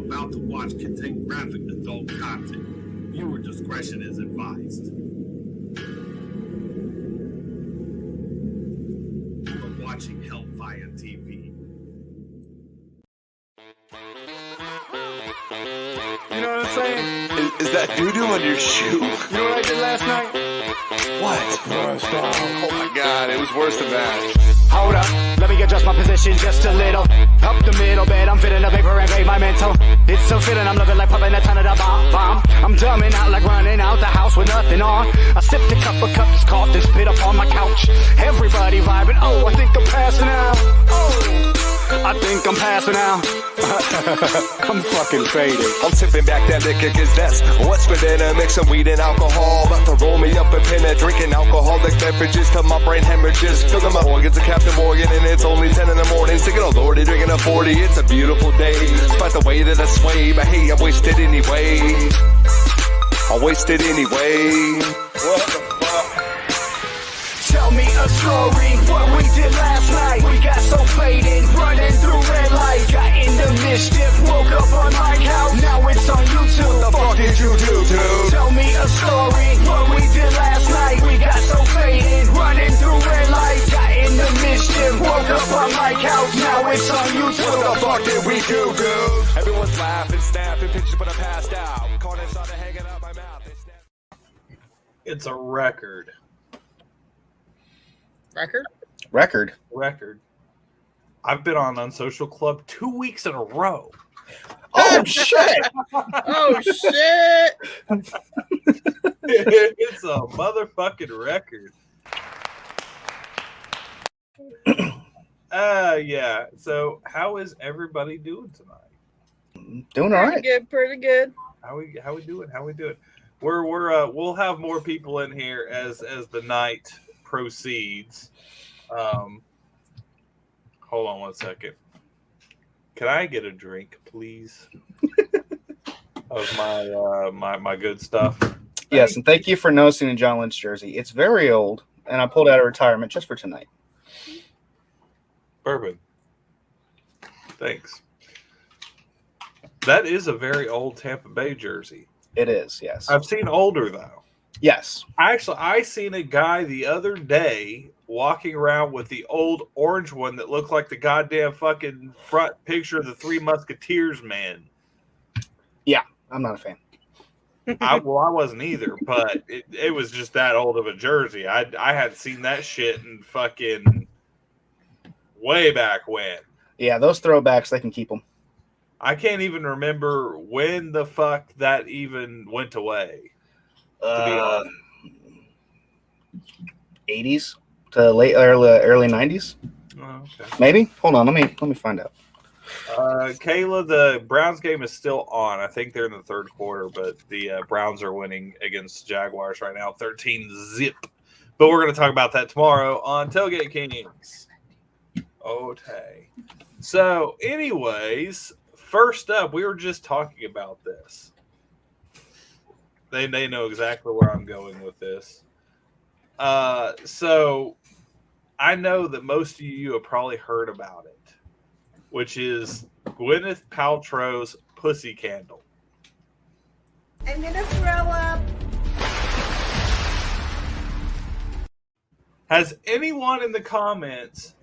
about to watch contain graphic adult content. Viewer discretion is advised. You're watching Hellfire TV. You know what I'm saying? Is that doo-doo on your shoe? You know what I did last night? What? Oh my god, it was worse than that. Hold up, let me adjust my position just a little. Up the middle bed, I'm fitting the paper and grade my mental. It's so fitting, I'm looking like popping a ton of the bomb. I'm dumbing out like running out the house with nothing on. I sipped a cup of cups, coughed and spit up on my couch. Everybody vibing, oh, I think I'm passing out. Oh, I think I'm passing out. I'm fucking faded. I'm tipping back that liquor cause that's what's within a mix of weed and alcohol. About to roll me up a pin and drinking alcoholic beverages till my brain hemorrhages. Filling my organs of Captain Morgan and it's only 10 in the morning. Singing oh lordy, drinking a 40, it's a beautiful day. Despite the way that I sway, but hey, I'm wasted anyway. I'm wasted anyway. What the fuck? Tell me a story, what we did last night. We got so faded, running through red light. Got into mischief, woke up on my couch. Now it's on YouTube. What the fuck did you do, dude? Tell me a story, what we did last night. We got so faded, running through red light. Got into mischief, woke up on my couch. Now it's on YouTube. What the fuck did we do, dude? Everyone's laughing, snapping pictures, but I passed out. Corner started hanging out my mouth. It's a record. Record. I've been on Unsocial Club 2 weeks in a row. Oh, shit. Oh shit! It's a motherfucking record. Yeah. So, how is everybody doing tonight? Doing all right. Pretty good. How we doing? We'll have more people in here as the night proceeds. Hold on 1 second. Can I get a drink, please? Of my good stuff. Yes, and thank you for noticing the John Lynch jersey. It's very old, and I pulled out of retirement just for tonight. Bourbon. Thanks. That is a very old Tampa Bay jersey. It is, yes. I've seen older though. Yes. Actually, I seen a guy the other day walking around with the old orange one that looked like the goddamn fucking front picture of the Three Musketeers man. Yeah, I'm not a fan. I wasn't either, but it was just that old of a jersey. I had seen that shit in fucking way back when. Yeah, those throwbacks, they can keep them. I can't even remember when the fuck that even went away. 80s to late early 90s. Oh, okay. Maybe. Hold on, let me find out. Kayla, the Browns game is still on. I think they're in the third quarter, but the Browns are winning against Jaguars right now, 13-0. But we're going to talk about that tomorrow on Tailgate Kings. Okay. So, anyways, first up, we were just talking about this. They know exactly where I'm going with this. So I know that most of you have probably heard about it, which is Gwyneth Paltrow's pussy candle. I'm gonna throw up. Has anyone in the comments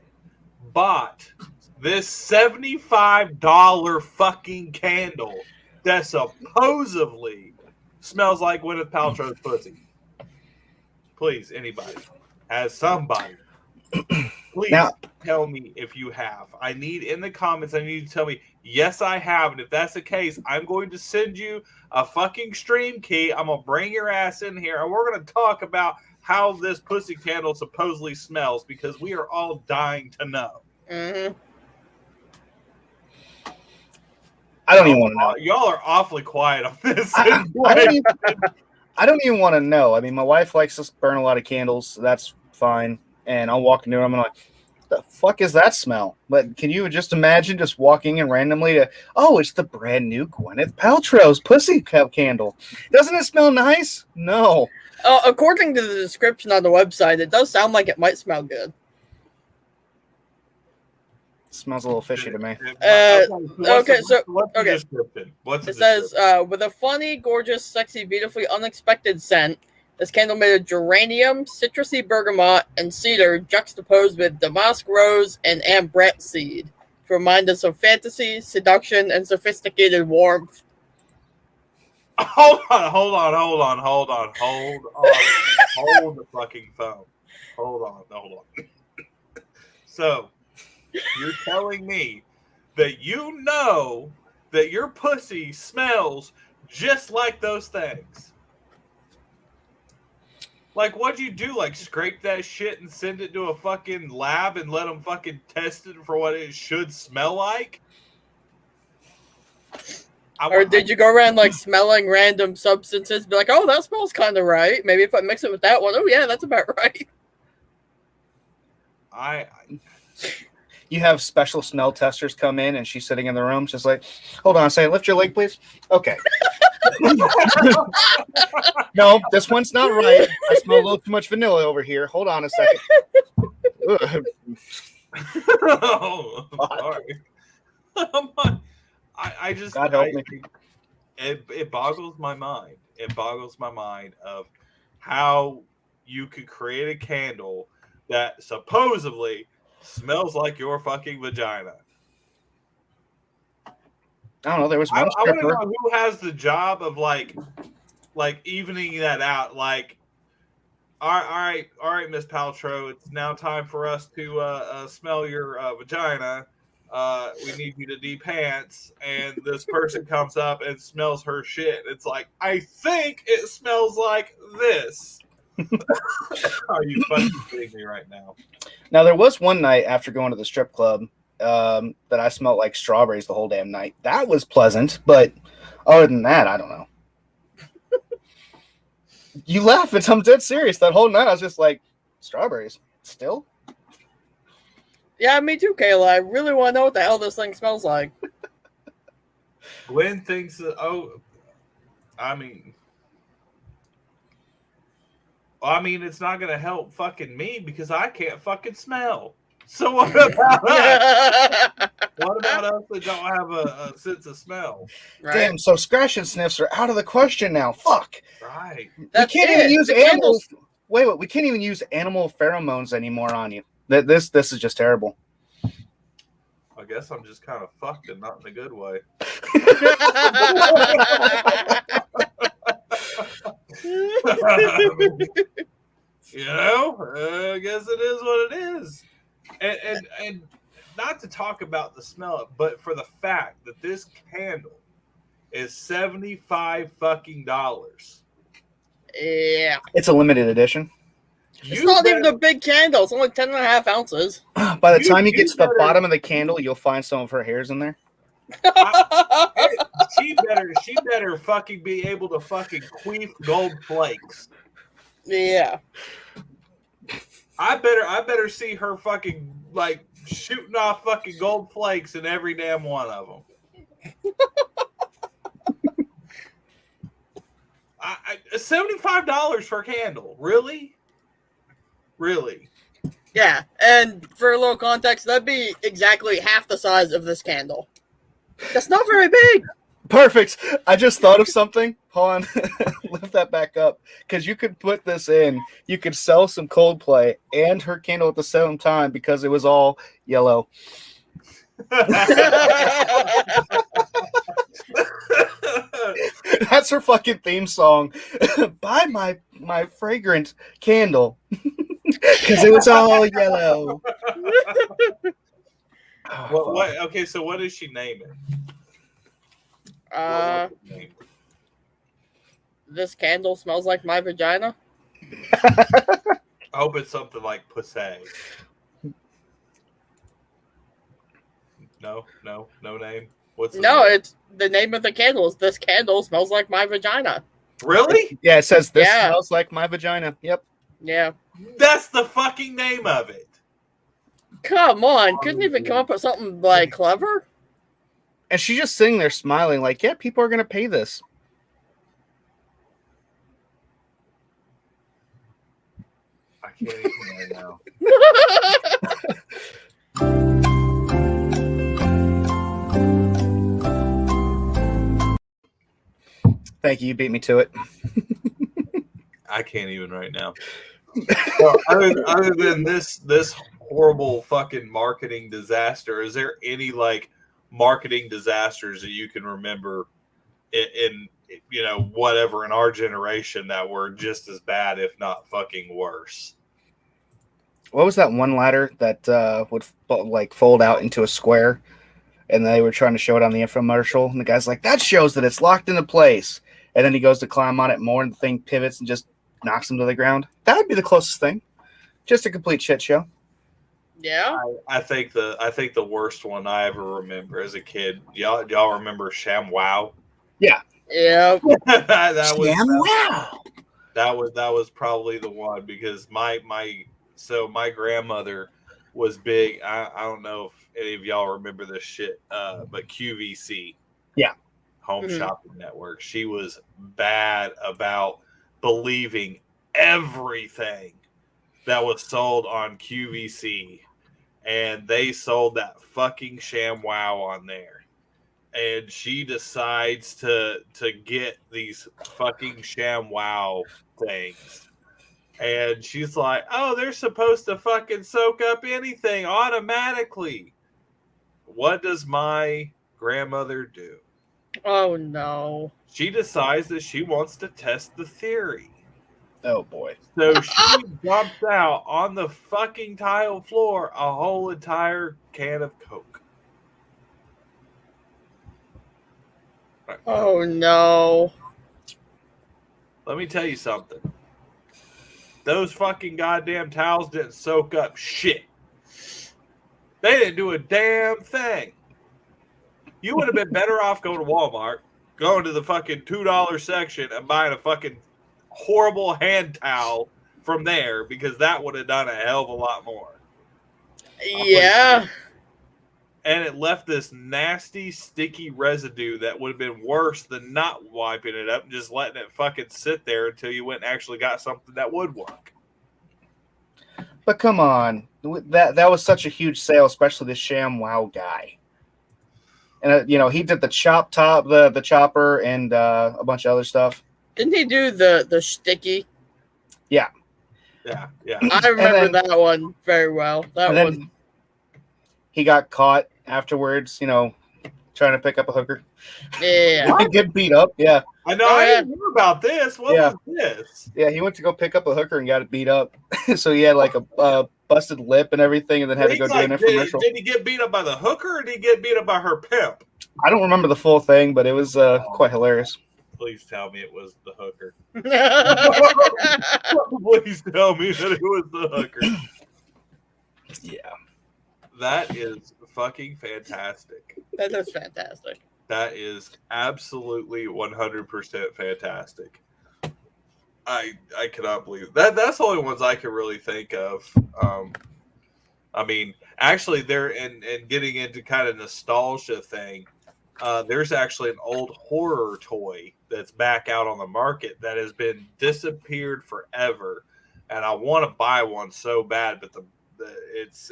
bought this $75 fucking candle that supposedly smells like Gwyneth Paltrow's pussy? Please, anybody. Has somebody. Please tell me if you have. I need in the comments, I need you to tell me, yes, I have. And if that's the case, I'm going to send you a fucking stream key. I'm going to bring your ass in here, and we're going to talk about how this pussy candle supposedly smells, because we are all dying to know. Mm-hmm. I don't even want to know. Y'all are awfully quiet on this. I don't even want to know. I mean, my wife likes to burn a lot of candles, so that's fine. And I'll walk into her, I'm like, the fuck is that smell? But can you just imagine just walking in randomly to, oh, it's the brand new Gwyneth Paltrow's pussy candle. Doesn't it smell nice? No. According to the description on the website, it does sound like it might smell good. Smells a little fishy to me. What's the okay. description? What's the It says, description? with a funny, gorgeous, sexy, beautifully unexpected scent, this candle made of geranium, citrusy bergamot, and cedar juxtaposed with damask rose and ambrette seed to remind us of fantasy, seduction, and sophisticated warmth. Hold on. Hold the fucking phone. Hold on. So, you're telling me that you know that your pussy smells just like those things? Like, what'd you do? Like, scrape that shit and send it to a fucking lab and let them fucking test it for what it should smell like? Or did you go around like smelling random substances, be like, oh, that smells kind of right. Maybe if I mix it with that one, oh yeah, that's about right. You have special smell testers come in, and she's sitting in the room, just like, hold on a second, lift your leg, please. Okay. No, this one's not right. I smell a little too much vanilla over here. Hold on a second. Oh, sorry. I just, God help me. It boggles my mind. It boggles my mind of how you could create a candle that supposedly smells like your fucking vagina. I don't know. There was one I want to stripper. know who has the job of like evening that out. Like, all right, Miss Paltrow, it's now time for us to smell your vagina. We need you to de-pants, and this person comes up and smells her shit. It's like, I think it smells like this. Are you fucking kidding me right now? Now, there was one night after going to the strip club that I smelled like strawberries the whole damn night. That was pleasant, but other than that, I don't know. You laugh, but I'm dead serious. That whole night, I was just like, strawberries still? Yeah, me too, Kayla. I really want to know what the hell this thing smells like. Gwen thinks that, I mean, it's not going to help fucking me because I can't fucking smell. So what about us? What about us that don't have a sense of smell? Right? Damn, so scratch and sniffs are out of the question now. Fuck. Right. That's we can't it. even use The animal. candles- Wait, we can't even use animal pheromones anymore on you. This is just terrible. I guess I'm just kind of fucked and not in a good way. You know, I guess it is what it is. And not to talk about the smell, but for the fact that this candle is $75 fucking dollars. Yeah. It's a limited edition. It's not even a big candle. It's only 10.5 ounces. By the time you get to the better- bottom of the candle, you'll find some of her hairs in there. She better fucking be able to fucking queef gold flakes. Yeah. I better see her fucking like shooting off fucking gold flakes in every damn one of them. $75 for a candle, really? Really? Yeah. And for a little context, that'd be exactly half the size of this candle. That's not very big. Perfect. I just thought of something. Hold on. Lift that back up. Because you could put this in. You could sell some Coldplay and her candle at the same time because it was all yellow. That's her fucking theme song. Buy my fragrant candle. Because it was all yellow. What? Okay, so what does she name it? This candle smells like my vagina. I hope it's something like Pussy. No name. What's the No, name? it's the name of the candle is this candle smells like my vagina. Really? Yeah, it says this Yeah. smells like my vagina. Yep. Yeah. That's the fucking name of it. Come on. Couldn't even come up with something like clever? And she's just sitting there smiling like, yeah, people are going to pay this. I can't even right now. Thank you. You beat me to it. I can't even right now. So other than this horrible fucking marketing disaster, is there any like marketing disasters that you can remember in whatever in our generation that were just as bad, if not fucking worse? What was that one ladder that would like fold out into a square, and they were trying to show it on the infomercial, and the guy's like, "That shows that it's locked into place," and then he goes to climb on it more, and the thing pivots and just knocks him to the ground. That would be the closest thing. Just a complete shit show. Yeah. I think the worst one I ever remember as a kid. Y'all remember ShamWow? Yeah. Yeah. that ShamWow. was probably the one, because my grandmother was big. I don't know if any of y'all remember this shit, but QVC. Yeah. Home Shopping Network. She was bad about believing everything that was sold on QVC, and they sold that fucking ShamWow on there. And she decides to get these fucking ShamWow things. And she's like, "Oh, they're supposed to fucking soak up anything automatically." What does my grandmother do? Oh no. She decides that she wants to test the theory. Oh boy. So she dumps out on the fucking tile floor a whole entire can of Coke. Oh no. Let me tell you something. Those fucking goddamn towels didn't soak up shit. They didn't do a damn thing. You would have been better off going to Walmart, going to the fucking $2 section and buying a fucking horrible hand towel from there, because that would have done a hell of a lot more. Yeah. And it left this nasty, sticky residue that would have been worse than not wiping it up and just letting it fucking sit there until you went and actually got something that would work. But come on, that was such a huge sale, especially the ShamWow guy. And he did the the chopper, and a bunch of other stuff. Didn't he do the sticky? Yeah. Yeah. I remember that one very well. That was. He got caught afterwards, trying to pick up a hooker. Yeah. And get beat up. Yeah. I know. I didn't hear about this. What was this? Yeah, he went to go pick up a hooker and got it beat up. So he had like a busted lip and everything, and then had to go do an infomercial. Did he get beat up by the hooker, or did he get beat up by her pimp? I don't remember the full thing, but it was quite hilarious. Please tell me it was the hooker. Please tell me that it was the hooker. Yeah. That is fucking fantastic. That is fantastic. That is absolutely 100% fantastic. I cannot believe it. That's the only ones I can really think of. I mean, actually, they're and getting into kind of nostalgia thing. There's actually an old horror toy that's back out on the market that has been disappeared forever, and I want to buy one so bad, but it's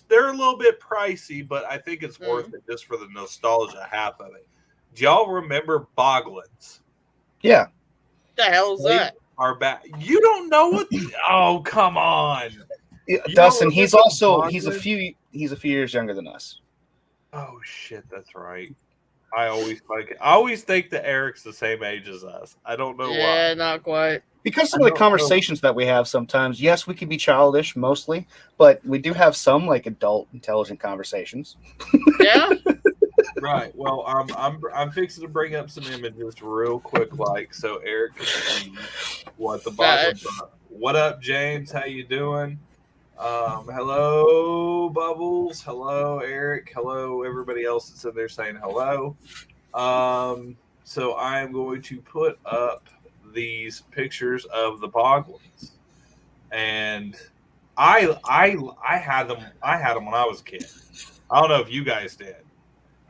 they're a little bit pricey, but I think it's worth it just for the nostalgia half of it. Do y'all remember Boglins? Yeah. The hell's that? Are back. You don't know what? Oh, come on, Dustin. He's a few years younger than us. Oh shit, that's right. I always think that Eric's the same age as us. I don't know why. Yeah, not quite. Because some of the conversations that we have sometimes, yes, we can be childish mostly, but we do have some like adult, intelligent conversations. Yeah. Right. Well, I'm fixing to bring up some images real quick, like so Eric can see what the bottom. What up, James? How you doing? Hello, Bubbles. Hello, Eric. Hello, everybody else that's in there saying hello. So I am going to put up these pictures of the Boglins, and I had them. I had them when I was a kid. I don't know if you guys did,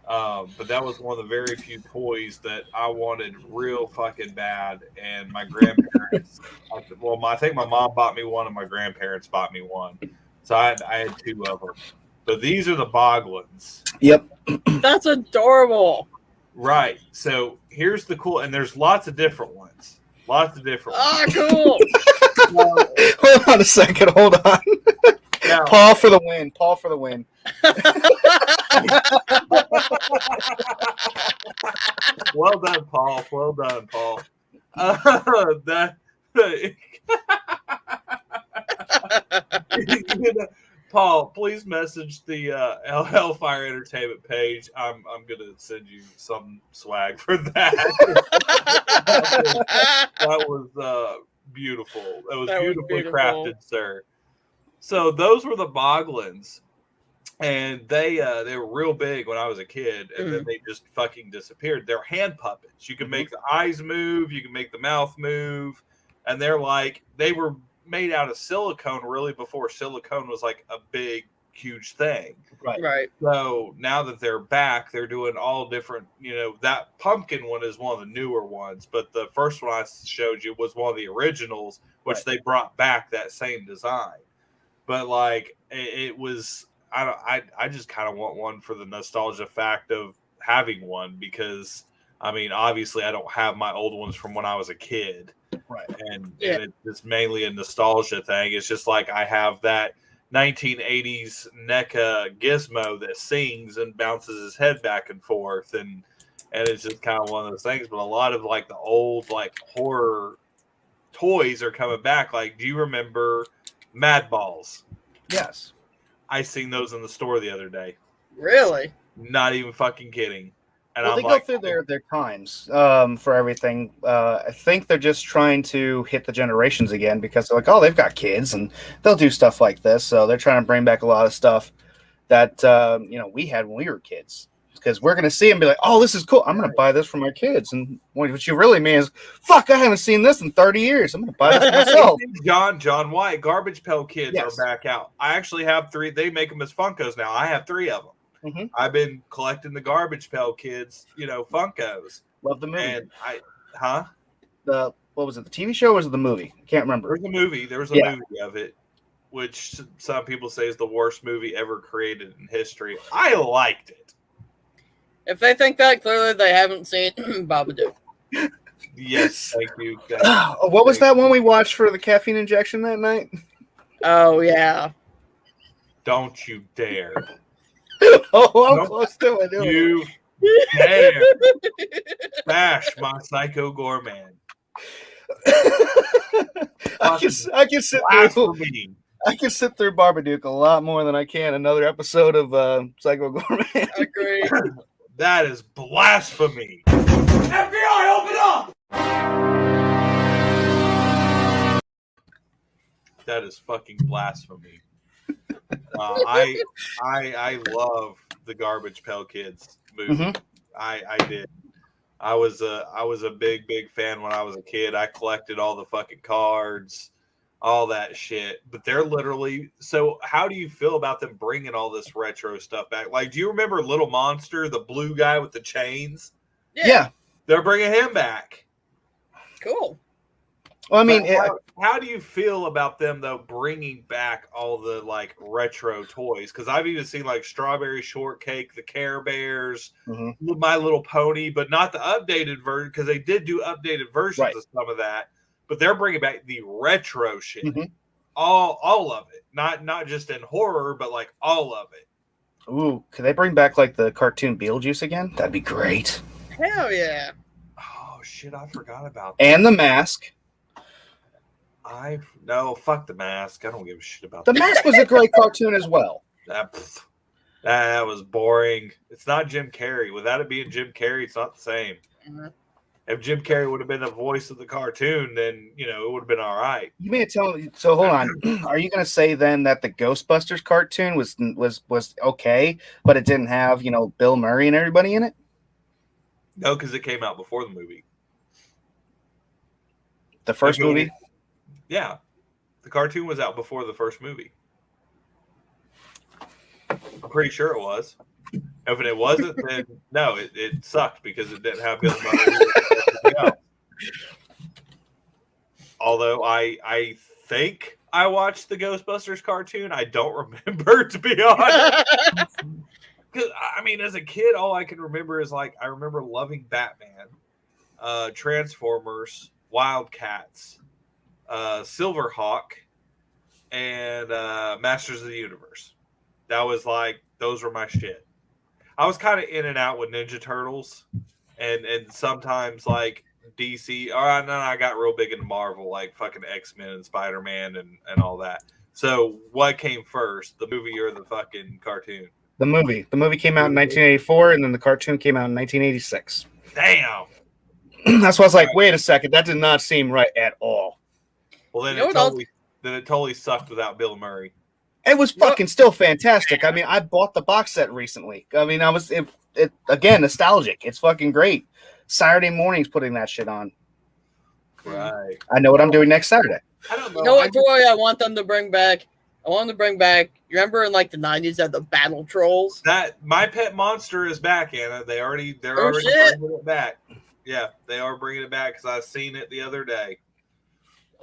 but that was one of the very few toys that I wanted real fucking bad. And my grandparents, I think my mom bought me one, and my grandparents bought me one. So I had two of them. But these are the Boglins. Yep. That's adorable. Right. So here's the cool, and there's lots of different ones. Lots of different ones. Ah, cool. Hold on a second. Hold on. Now, Paul for the win. Paul for the win. well done, Paul. Well done, Paul. Paul, please message the Hellfire Entertainment page. I'm gonna send you some swag for that. that was beautiful. That was beautifully crafted, sir. So those were the Boglins, and they were real big when I was a kid, and then they just fucking disappeared. They're hand puppets. You can make the eyes move, you can make the mouth move, and they were made out of silicone really before silicone was like a big, huge thing. Right. So now that they're back, they're doing all different, that pumpkin one is one of the newer ones, but the first one I showed you was one of the originals, which they brought back that same design. But like it was, I just kind of want one for the nostalgia fact of having one, because I mean, obviously I don't have my old ones from when I was a kid. Right. And it's mainly a nostalgia thing. It's just like I have that 1980s NECA gizmo that sings and bounces his head back and forth, and it's just kind of one of those things. But a lot of like the old like horror toys are coming back. Like, do you remember Mad Balls? Yes. I seen those in the store the other day. Really? Not even fucking kidding. And well, I'm they like, go through their times for everything. I think they're just trying to hit the generations again, because they're like, oh, they've got kids and they'll do stuff like this. So they're trying to bring back a lot of stuff that we had when we were kids, because we're going to see and be like, oh, this is cool. I'm going to buy this for my kids. And what you really mean is, fuck, I haven't seen this in 30 years. I'm going to buy this for myself. John White, Garbage Pail Kids are back out. I actually have 3. They make them as Funkos now. I have 3 of them. Mm-hmm. I've been collecting the Garbage Pail Kids, Funkos. Love the movie. And what was it? The TV show or was it the movie? I can't remember. There was a movie of it, which some people say is the worst movie ever created in history. I liked it. If they think that, clearly they haven't seen Babadook. Yes, thank you. What was that one we watched for the caffeine injection that night? Oh, yeah. Don't you dare. I'm close to it. You dare bash my Psycho Gorman. I can sit through. I can sit through Babadook a lot more than I can another episode of Psycho Gorman. Agree. That is blasphemy. FBI, open up! That is fucking blasphemy. I love the Garbage Pail Kids movie. Mm-hmm. I did. I was a big fan when I was a kid. I collected all the fucking cards, all that shit. But they're literally. So how do you feel about them bringing all this retro stuff back? Like, do you remember Little Monster, the blue guy with the chains? Yeah. They're bringing him back. Cool. Well, I mean, how do you feel about them though bringing back all the like retro toys? Because I've even seen like Strawberry Shortcake, the Care Bears, My Little Pony, but not the updated version, because they did do updated versions of some of that. But they're bringing back the retro shit, all of it, not just in horror, but like all of it. Ooh, could they bring back like the cartoon Beetlejuice again? That'd be great. Hell yeah! Oh shit, I forgot about that. And the Mask. No, fuck the Mask. I don't give a shit about the Mask. Was a great cartoon as well. That was boring. It's not Jim Carrey. Without it being Jim Carrey, it's not the same. Mm-hmm. If Jim Carrey would have been the voice of the cartoon, then it would have been all right. You may tell me. So hold on. Are you going to say then that the Ghostbusters cartoon was okay, but it didn't have Bill Murray and everybody in it? No, because it came out before the movie. The first movie? Yeah. The cartoon was out before the first movie. I'm pretty sure it was. If it wasn't, then no, it sucked because it didn't have Bill Murray. Although I think I watched the Ghostbusters cartoon. I don't remember, to be honest. Because I mean, as a kid, all I can remember is like I remember loving Batman, Transformers, Wildcats, Silverhawk, and Masters of the Universe. That was like those were my shit. I was kind of in and out with Ninja Turtles, and sometimes like DC. Oh no, I got real big into Marvel, like fucking X-Men and Spider-Man and all that. So what came first, the movie or the fucking cartoon? The movie. The movie came out in 1984, and then the cartoon came out in 1986. Damn. That's why I was like, wait a second, that did not seem right at all. Well, then You it know totally sucked without Bill Murray. It was fucking still fantastic. I mean, I bought the box set recently. I mean, it again nostalgic. It's fucking great. Saturday mornings putting that shit on. Right. I know what I'm doing next Saturday. I don't know. You know what toy I want them to bring back? I want them to bring back. You remember in like the 90s that the Battle Trolls? That My Pet Monster is back, Anna. They're already shit. bringing it back. Yeah, they are bringing it back because I seen it the other day.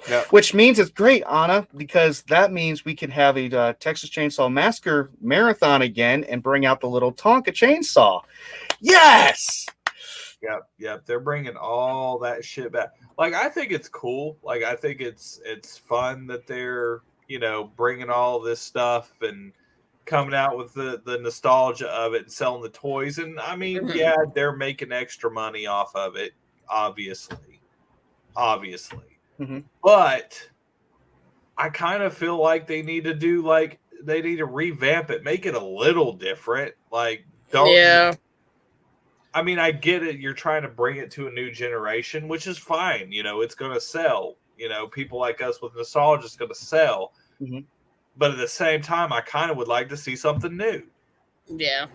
Yeah. Which means it's great, Anna, because that means we can have a Texas Chainsaw Massacre marathon again and bring out the little Tonka chainsaw. Yes! Yep. They're bringing all that shit back. Like, I think it's cool. Like, I think it's fun that they're, bringing all this stuff and coming out with the nostalgia of it and selling the toys. And, I mean, yeah, they're making extra money off of it, obviously. Mm-hmm. But I kind of feel like they need to revamp it, make it a little different. Like, don't. Yeah. I mean, I get it. You're trying to bring it to a new generation, which is fine. It's going to sell. People like us with nostalgia is going to sell. Mm-hmm. But at the same time, I kind of would like to see something new. Yeah.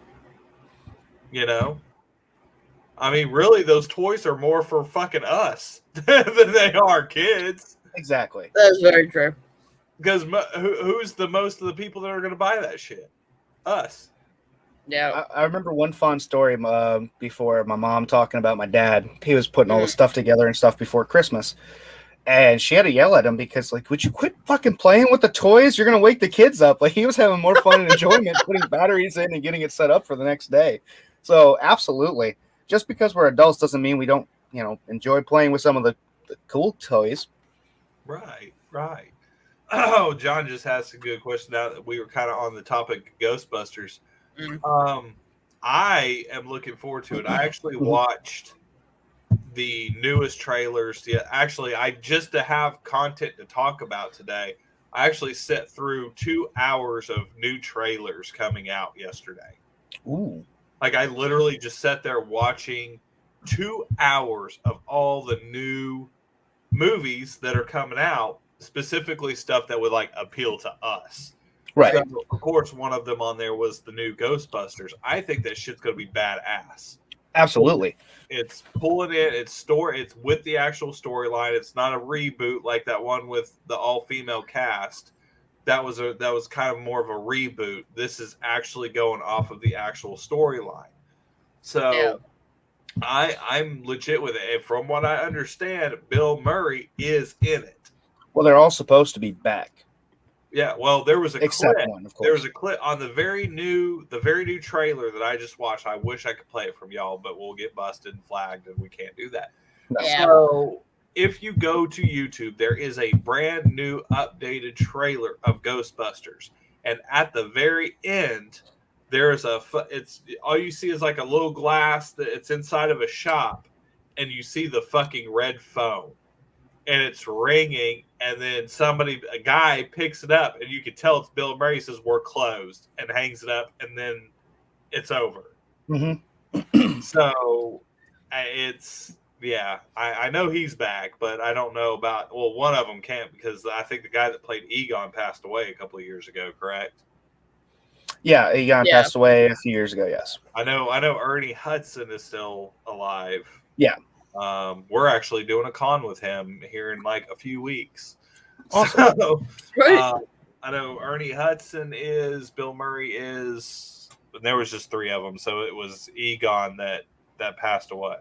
I mean, really, those toys are more for fucking us than they are kids. Exactly. That's very true. Because who's the most of the people that are going to buy that shit? Us. Yeah. I remember one fun story before my mom talking about my dad. He was putting all the stuff together and stuff before Christmas. And she had to yell at him because, like, would you quit fucking playing with the toys? You're going to wake the kids up. Like, he was having more fun and enjoyment putting batteries in and getting it set up for the next day. So, absolutely. Just because we're adults doesn't mean we don't, enjoy playing with some of the cool toys. Right. Oh, John just asked a good question now that we were kind of on the topic of Ghostbusters. I am looking forward to it. I actually watched the newest trailers. Yeah, actually, just to have content to talk about today, I actually set through 2 hours of new trailers coming out yesterday. Ooh. Like, I literally just sat there watching 2 hours of all the new movies that are coming out, specifically stuff that would, like, appeal to us. Right. So, of course, one of them on there was the new Ghostbusters. I think that shit's going to be badass. Absolutely. It's pulling it. It's with the actual storyline. It's not a reboot like that one with the all-female cast. That was kind of more of a reboot. This is actually going off of the actual storyline. So Yeah. I'm legit with it. And from what I understand, Bill Murray is in it. Well, they're all supposed to be back. Yeah, well, there was a Except clip. one, of course. There was a clip on the very new trailer that I just watched. I wish I could play it from y'all, but we'll get busted and flagged, and we can't do that. Yeah. So if you go to YouTube, there is a brand new updated trailer of Ghostbusters, and at the very end, there's it's all you see is like a little glass that it's inside of a shop, and you see the fucking red phone. And it's ringing, and then a guy picks it up, and you can tell it's Bill Murray. Says we're closed, and hangs it up, and then it's over. Mm-hmm. So I know he's back, but I don't know about. Well, one of them can't because I think the guy that played Egon passed away a couple of years ago. Correct? Yeah, Egon passed away a few years ago. Yes, I know. Ernie Hudson is still alive. Yeah. We're actually doing a con with him here in like a few weeks. Awesome. So, Right. I know Ernie Hudson is, Bill Murray is, and there was just 3 of them. So it was Egon that passed away.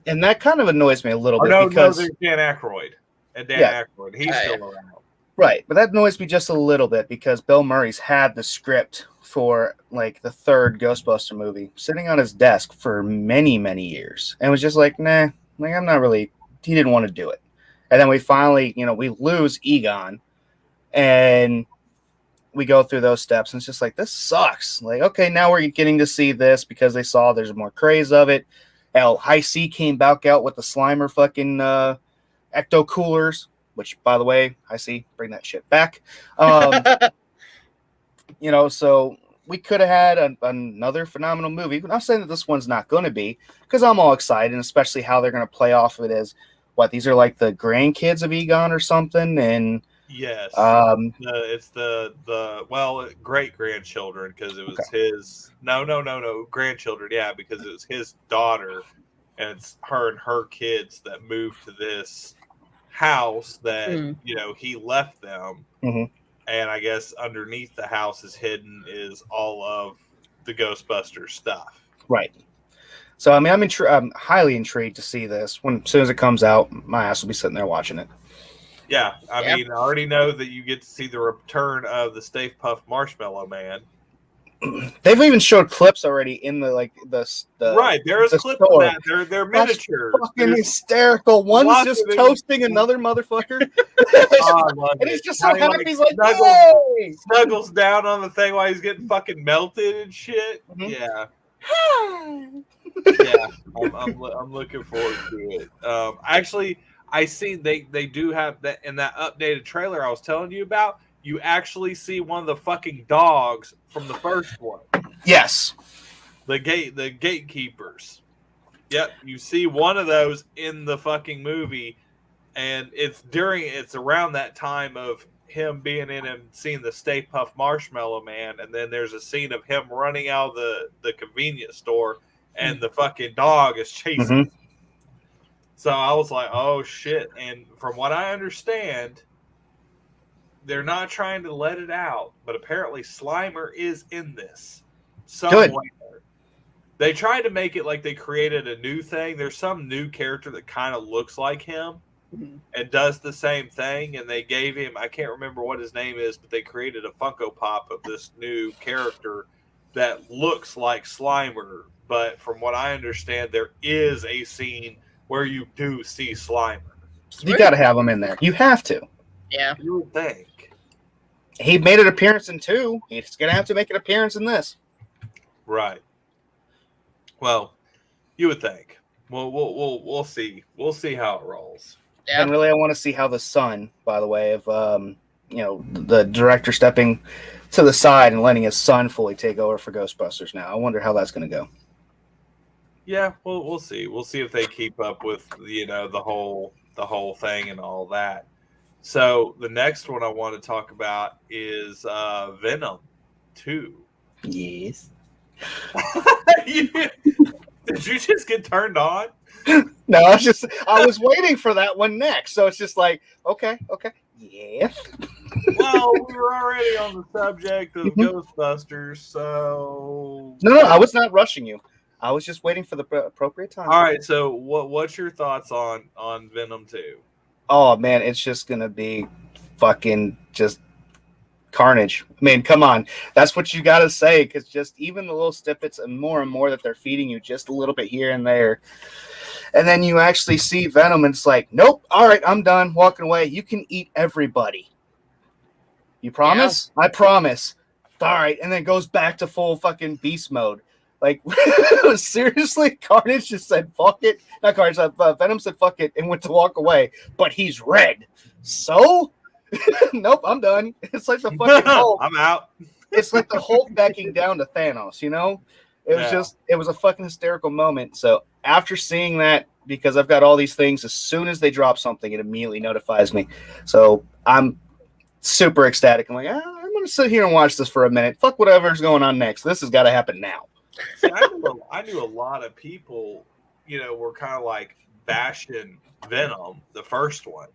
And that kind of annoys me a little bit No, because there's Dan Aykroyd. And Dan Aykroyd, he's still around. Right, but that annoys me just a little bit because Bill Murray's had the script for like the third Ghostbuster movie sitting on his desk for many, many years, and was just like, nah, like I'm not really. He didn't want to do it, and then we finally, we lose Egon, and we go through those steps, and it's just like this sucks. Like, okay, now we're getting to see this because they saw there's more craze of it. Hell, High C came back out with the Slimer fucking ecto coolers. Which, by the way, I see. Bring that shit back. So we could have had another phenomenal movie. I'm not saying that this one's not going to be, because I'm all excited, and especially how they're going to play off of it as, these are like the grandkids of Egon or something, and Yes. Um, It's the great grandchildren, because it was Okay. his grandchildren, yeah, because it was his daughter, and it's her and her kids that moved to this house that he left them, Mhm. and I guess underneath the house is all of the Ghostbusters stuff. Right. So I mean, I'm highly intrigued to see this. As soon as it comes out, my ass will be sitting there watching it. Yeah, I mean, I already know that you get to see the return of the Stay Puft Marshmallow Man. They've even showed clips already in the Right, there's the clips store. of that. They're miniatures. Fucking hysterical. One's lots just of it. toasting another motherfucker, I love and it. he's just so How he, happy. He's like, snuggles, "Yay!" snuggles down on the thing while he's getting fucking melted and shit. Mhm. Yeah. Yeah, I'm looking forward to it. Actually, I seen they do have that in that updated trailer I was telling you about. You actually see one of the fucking dogs from the first one. Yes. The gatekeepers. Yep, you see one of those in the fucking movie, and it's around that time of him being in and seeing the Stay Puft Marshmallow Man, and then there's a scene of him running out of the convenience store, and the fucking dog is chasing him. So I was like, oh shit. And from what I understand, they're not trying to let it out, but apparently Slimer is in this somewhere. They tried to make it like they created a new thing. There's some new character that kind of looks like him and does the same thing, and they gave him, I can't remember what his name is, but they created a Funko Pop of this new character that looks like Slimer. But from what I understand, there is a scene where you do see Slimer. You got to have him in there. You have to. Yeah. You would think. He made an appearance in 2. He's going to have to make an appearance in this. Right. Well, you would think. Well, we'll see. We'll see how it rolls. Yeah. And really, I want to see how the son, by the way, of the director stepping to the side and letting his son fully take over for Ghostbusters now. I wonder how that's going to go. Yeah, we'll see. We'll see if they keep up with the whole thing and all that. So the next one I want to talk about is Venom 2. Yes. Did you just get turned on? No, I was waiting for that one next. So it's just like, okay, yeah. Well, we were already on the subject of Ghostbusters, so No, I was not rushing you. I was just waiting for the appropriate time. All right, so what's your thoughts on Venom 2? Oh man, it's just gonna be fucking just carnage. I mean, come on, that's what you gotta say, because just even the little snippets and more that they're feeding you just a little bit here and there, and then you actually see Venom, and it's like, nope, all right, I'm done, walking away. You can eat everybody. You promise? Yeah. I promise. All right, and then it goes back to full fucking beast mode. Like, seriously, Carnage just said, fuck it. Not Carnage, Venom said, fuck it, and went to walk away. But he's red. So? Nope, I'm done. It's like the fucking Hulk. I'm out. It's like the Hulk backing down to Thanos, you know? It was a fucking hysterical moment. So after seeing that, because I've got all these things, as soon as they drop something, it immediately notifies me. So I'm super ecstatic. I'm like, I'm going to sit here and watch this for a minute. Fuck whatever's going on next. This has got to happen now. See, I knew a lot of people, were kind of like bashing Venom, the first one.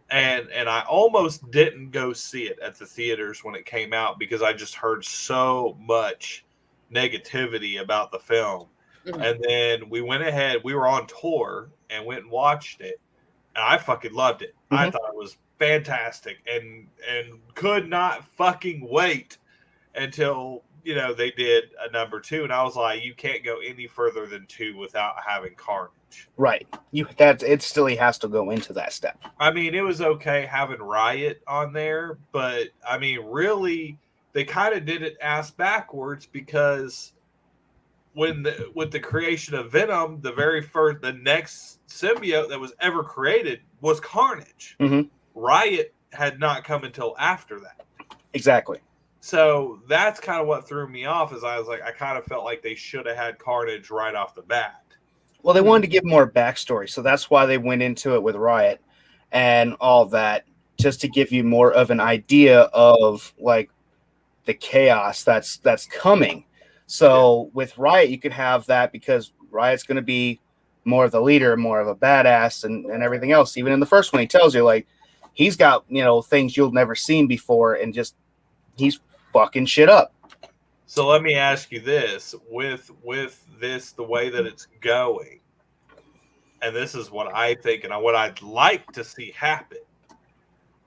And I almost didn't go see it at the theaters when it came out because I just heard so much negativity about the film. Mm-hmm. And then we went ahead, we were on tour and went and watched it. And I fucking loved it. Mm-hmm. I thought it was fantastic, and could not fucking wait until they did a number 2, and I was like, you can't go any further than 2 without having Carnage. Right. It still has to go into that step. I mean, it was okay having Riot on there, but I mean, really, they kind of did it ass backwards, because with the creation of Venom, the next symbiote that was ever created was Carnage. Mm-hmm. Riot had not come until after that. Exactly. So that's kind of what threw me off, is I was like, I kind of felt like they should have had Carnage right off the bat. Well, they wanted to give more backstory, so that's why they went into it with Riot and all that, just to give you more of an idea of like the chaos that's coming. So with Riot, you could have that, because Riot's going to be more of the leader, more of a badass, and everything else. Even in the first one, he tells you like he's got things you've never seen before, and just he's fucking shit up. So let me ask you this: with this, the way that it's going, and this is what I think and what I'd like to see happen,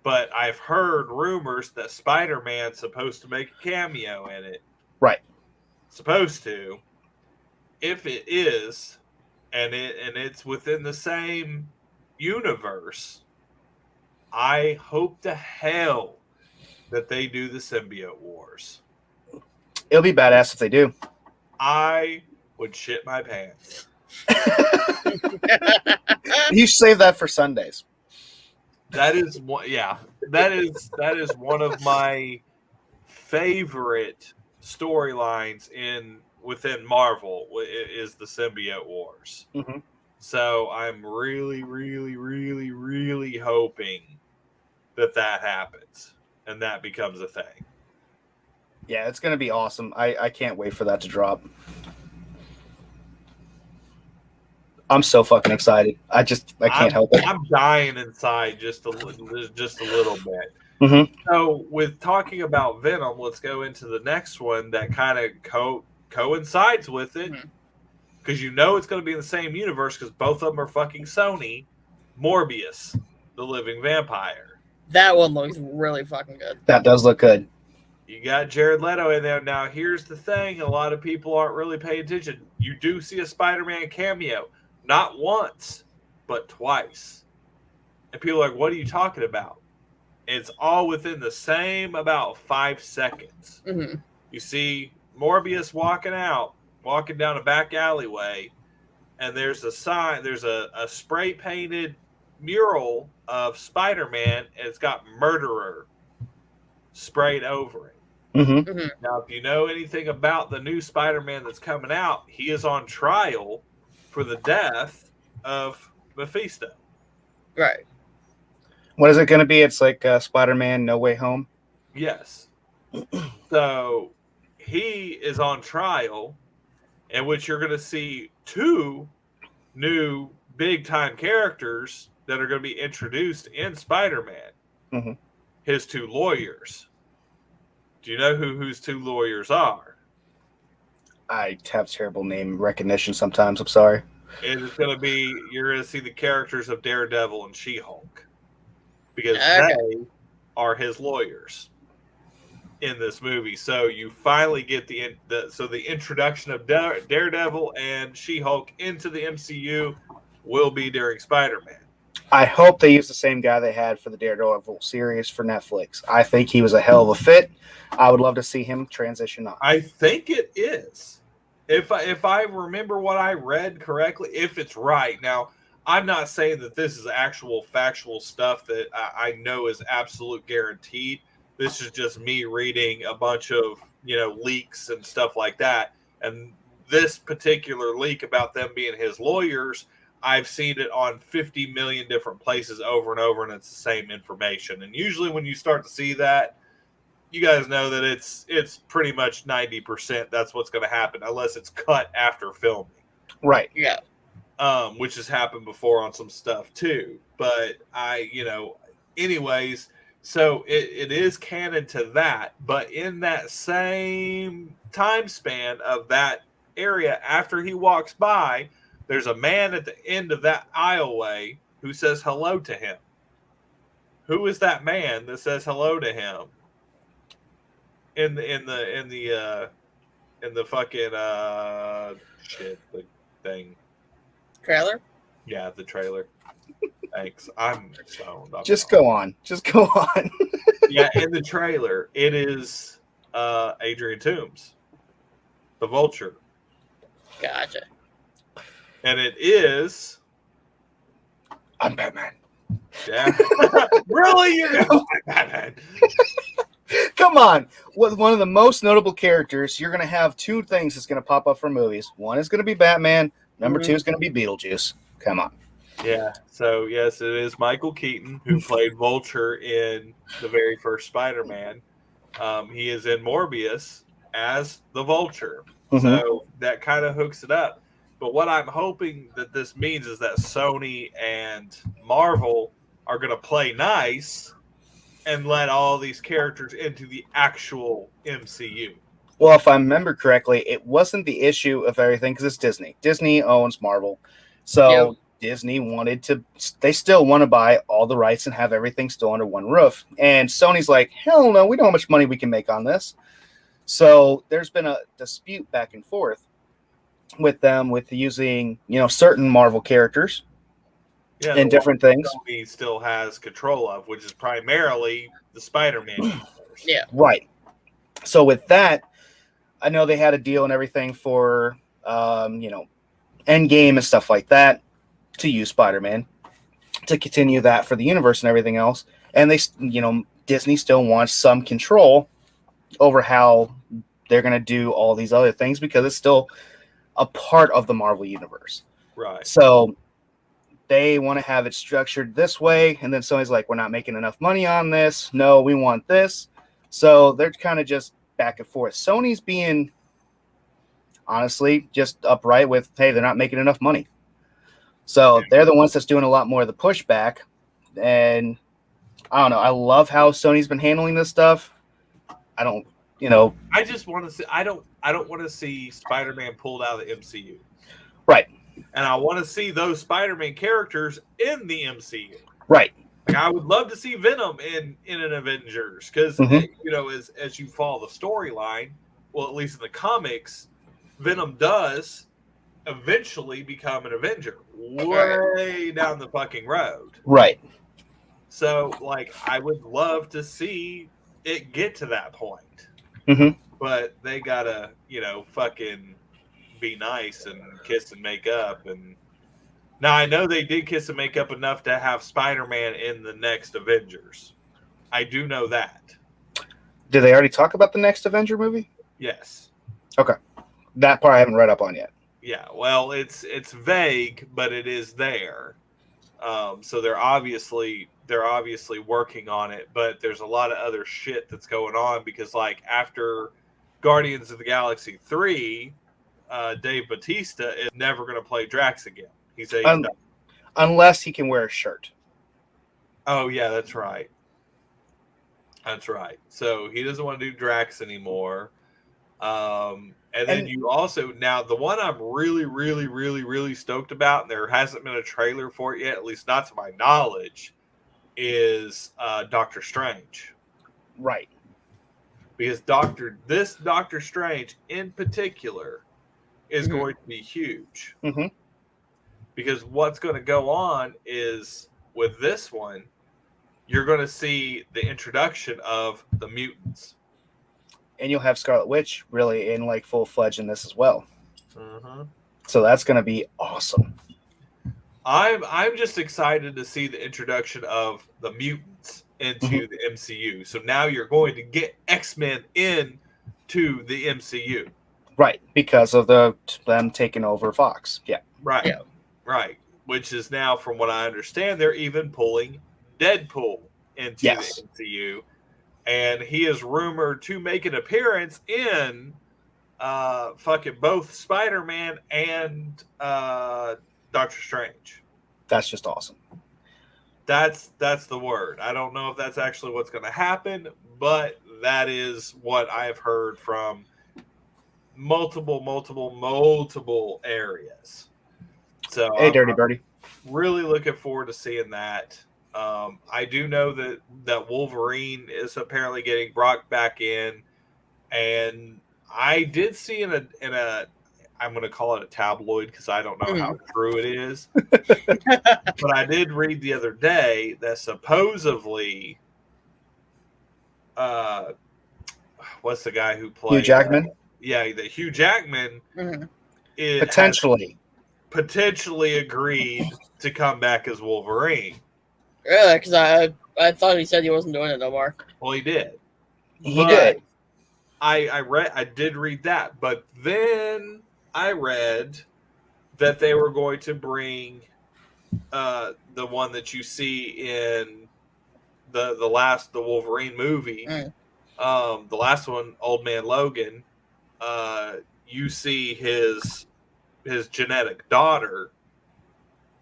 but I've heard rumors that Spider-Man's supposed to make a cameo in it. Right. Supposed to. If it is, and it's within the same universe, I hope to hell that they do the Symbiote Wars. It'll be badass if they do. I would shit my pants. You save that for Sundays. That is one. Yeah, that is one of my favorite storylines within Marvel is the Symbiote Wars. Mm-hmm. So I'm really, really, really, really hoping that happens and that becomes a thing. Yeah, it's going to be awesome. I can't wait for that to drop. I'm so fucking excited. I can't help it. I'm dying inside just a little bit. Mm-hmm. So with talking about Venom, let's go into the next one that kind of coincides with it, because it's going to be in the same universe, because both of them are fucking Sony. Morbius, the living vampire. That one looks really fucking good. That does look good. You got Jared Leto in there. Now, here's the thing. A lot of people aren't really paying attention. You do see a Spider-Man cameo. Not once, but twice. And people are like, what are you talking about? It's all within the same about 5 seconds. Mm-hmm. You see Morbius walking down a back alleyway, and there's a sign, there's a spray-painted mural of Spider-Man, and it's got murderer sprayed over it. Mm-hmm. Mm-hmm. Now, if you know anything about the new Spider-Man that's coming out, he is on trial for the death of Mephisto. Right. What is it going to be? It's like Spider-Man No Way Home? Yes. So he is on trial, in which you're going to see 2 new big-time characters that are going to be introduced in Spider-Man. Mm-hmm. His 2 lawyers. Do you know whose 2 lawyers are? I have terrible name recognition sometimes. I'm sorry. It's going to be, you're going to see the characters of Daredevil and She-Hulk, because Okay. they are his lawyers in this movie. So you finally get the introduction of Daredevil and She-Hulk into the MCU will be during Spider-Man. I hope they use the same guy they had for the Daredevil series for Netflix. I think he was a hell of a fit. I would love to see him transition on. I think it is. If I remember what I read correctly, if it's right. Now, I'm not saying that this is actual factual stuff that I know is absolute guaranteed. This is just me reading a bunch of, leaks and stuff like that. And this particular leak about them being his lawyers, I've seen it on 50 million different places over and over, and it's the same information. And usually when you start to see that, you guys know that it's pretty much 90% that's what's going to happen, unless it's cut after filming. Right. Yeah. Which has happened before on some stuff too. But anyways, so it is canon to that. But in that same time span of that area, after he walks by, there's a man at the end of that aisleway who says hello to him, who is that man that says hello to him in the fucking the thing? Trailer? Yeah, the trailer. Thanks. I'm stoned. Just go on. Just go on. Yeah, in the trailer, it is Adrian Toomes, the Vulture. Gotcha. And it is... I'm Batman. Yeah. Really? You're going to Batman? Come on. One of the most notable characters, you're going to have two things that's going to pop up for movies. One is going to be Batman. Number two is going to be Beetlejuice. Come on. Yeah. So, yes, it is Michael Keaton, who played Vulture in the very first Spider-Man. He is in Morbius as the Vulture. Mm-hmm. So that kind of hooks it up. But what I'm hoping that this means is that Sony and Marvel are going to play nice and let all these characters into the actual MCU. Well, if I remember correctly, it wasn't the issue of everything because it's Disney. Disney owns Marvel. So Disney they still want to buy all the rights and have everything still under one roof. And Sony's like, hell no, we know how much money we can make on this. So there's been a dispute back and forth with them with using, certain Marvel characters and different things. Sony still has control of, which is primarily the Spider-Man universe. Yeah. Right. So with that, I know they had a deal and everything for, Endgame and stuff like that to use Spider-Man to continue that for the universe and everything else. And they, Disney still wants some control over how they're going to do all these other things because it's still a part of the Marvel universe. Right. So they want to have it structured this way. And then Sony's like, we're not making enough money on this. No, we want this. So they're kind of just back and forth. Sony's being, honestly, just upright with, hey, they're not making enough money. So they're the ones that's doing a lot more of the pushback. And I don't know. I love how Sony's been handling this stuff. I don't, I just want to see. I don't want to see Spider-Man pulled out of the MCU. Right. And I want to see those Spider-Man characters in the MCU. Right. Like I would love to see Venom in an Avengers because as you follow the storyline, well, at least in the comics, Venom does eventually become an Avenger way down the fucking road. Right. So, I would love to see it get to that point. Mm-hmm. But they gotta, fucking be nice and kiss and make up. And now I know they did kiss and make up enough to have Spider-Man in the next Avengers. I do know that. Did they already talk about the next Avenger movie? Yes. Okay. That part I haven't read up on yet. Yeah. Well, it's vague, but it is there. So they're obviously working on it, but there's a lot of other shit that's going on because after Guardians of the Galaxy 3, Dave Bautista is never going to play Drax again. He's unless he can wear a shirt. Oh yeah, that's right. That's right. So he doesn't want to do Drax anymore. And then you also now the one I'm really, really, really, really stoked about, and there hasn't been a trailer for it yet, at least not to my knowledge, is Doctor Strange. Right. Because Doctor Strange in particular is going to be huge. Mm-hmm. Because what's going to go on is with this one, you're going to see the introduction of the mutants. And you'll have Scarlet Witch really in full-fledged in this as well. Mm-hmm. So that's going to be awesome. I'm just excited to see the introduction of the mutants into the MCU. So now you're going to get X-Men into the MCU. Right, because of them taking over Fox. Yeah. Right. Yeah. Right. Which is now, from what I understand, they're even pulling Deadpool into the MCU. And he is rumored to make an appearance in fucking both Spider-Man and Doctor Strange. That's just awesome. That's the word. I don't know if that's actually what's going to happen, but that is what I've heard from multiple areas. So hey, Dirty Birdie. Really looking forward to seeing that. I do know that Wolverine is apparently getting brought back in, and I did see in a I'm going to call it a tabloid because I don't know how true it is, but I did read the other day that supposedly, what's the guy who played Hugh Jackman? that Hugh Jackman has potentially agreed to come back as Wolverine. Really? Because I thought he said he wasn't doing it no more. Well, he did. He did. I did read that, but then I read that they were going to bring the one that you see in the Wolverine movie, the last one, Old Man Logan. You see his genetic daughter,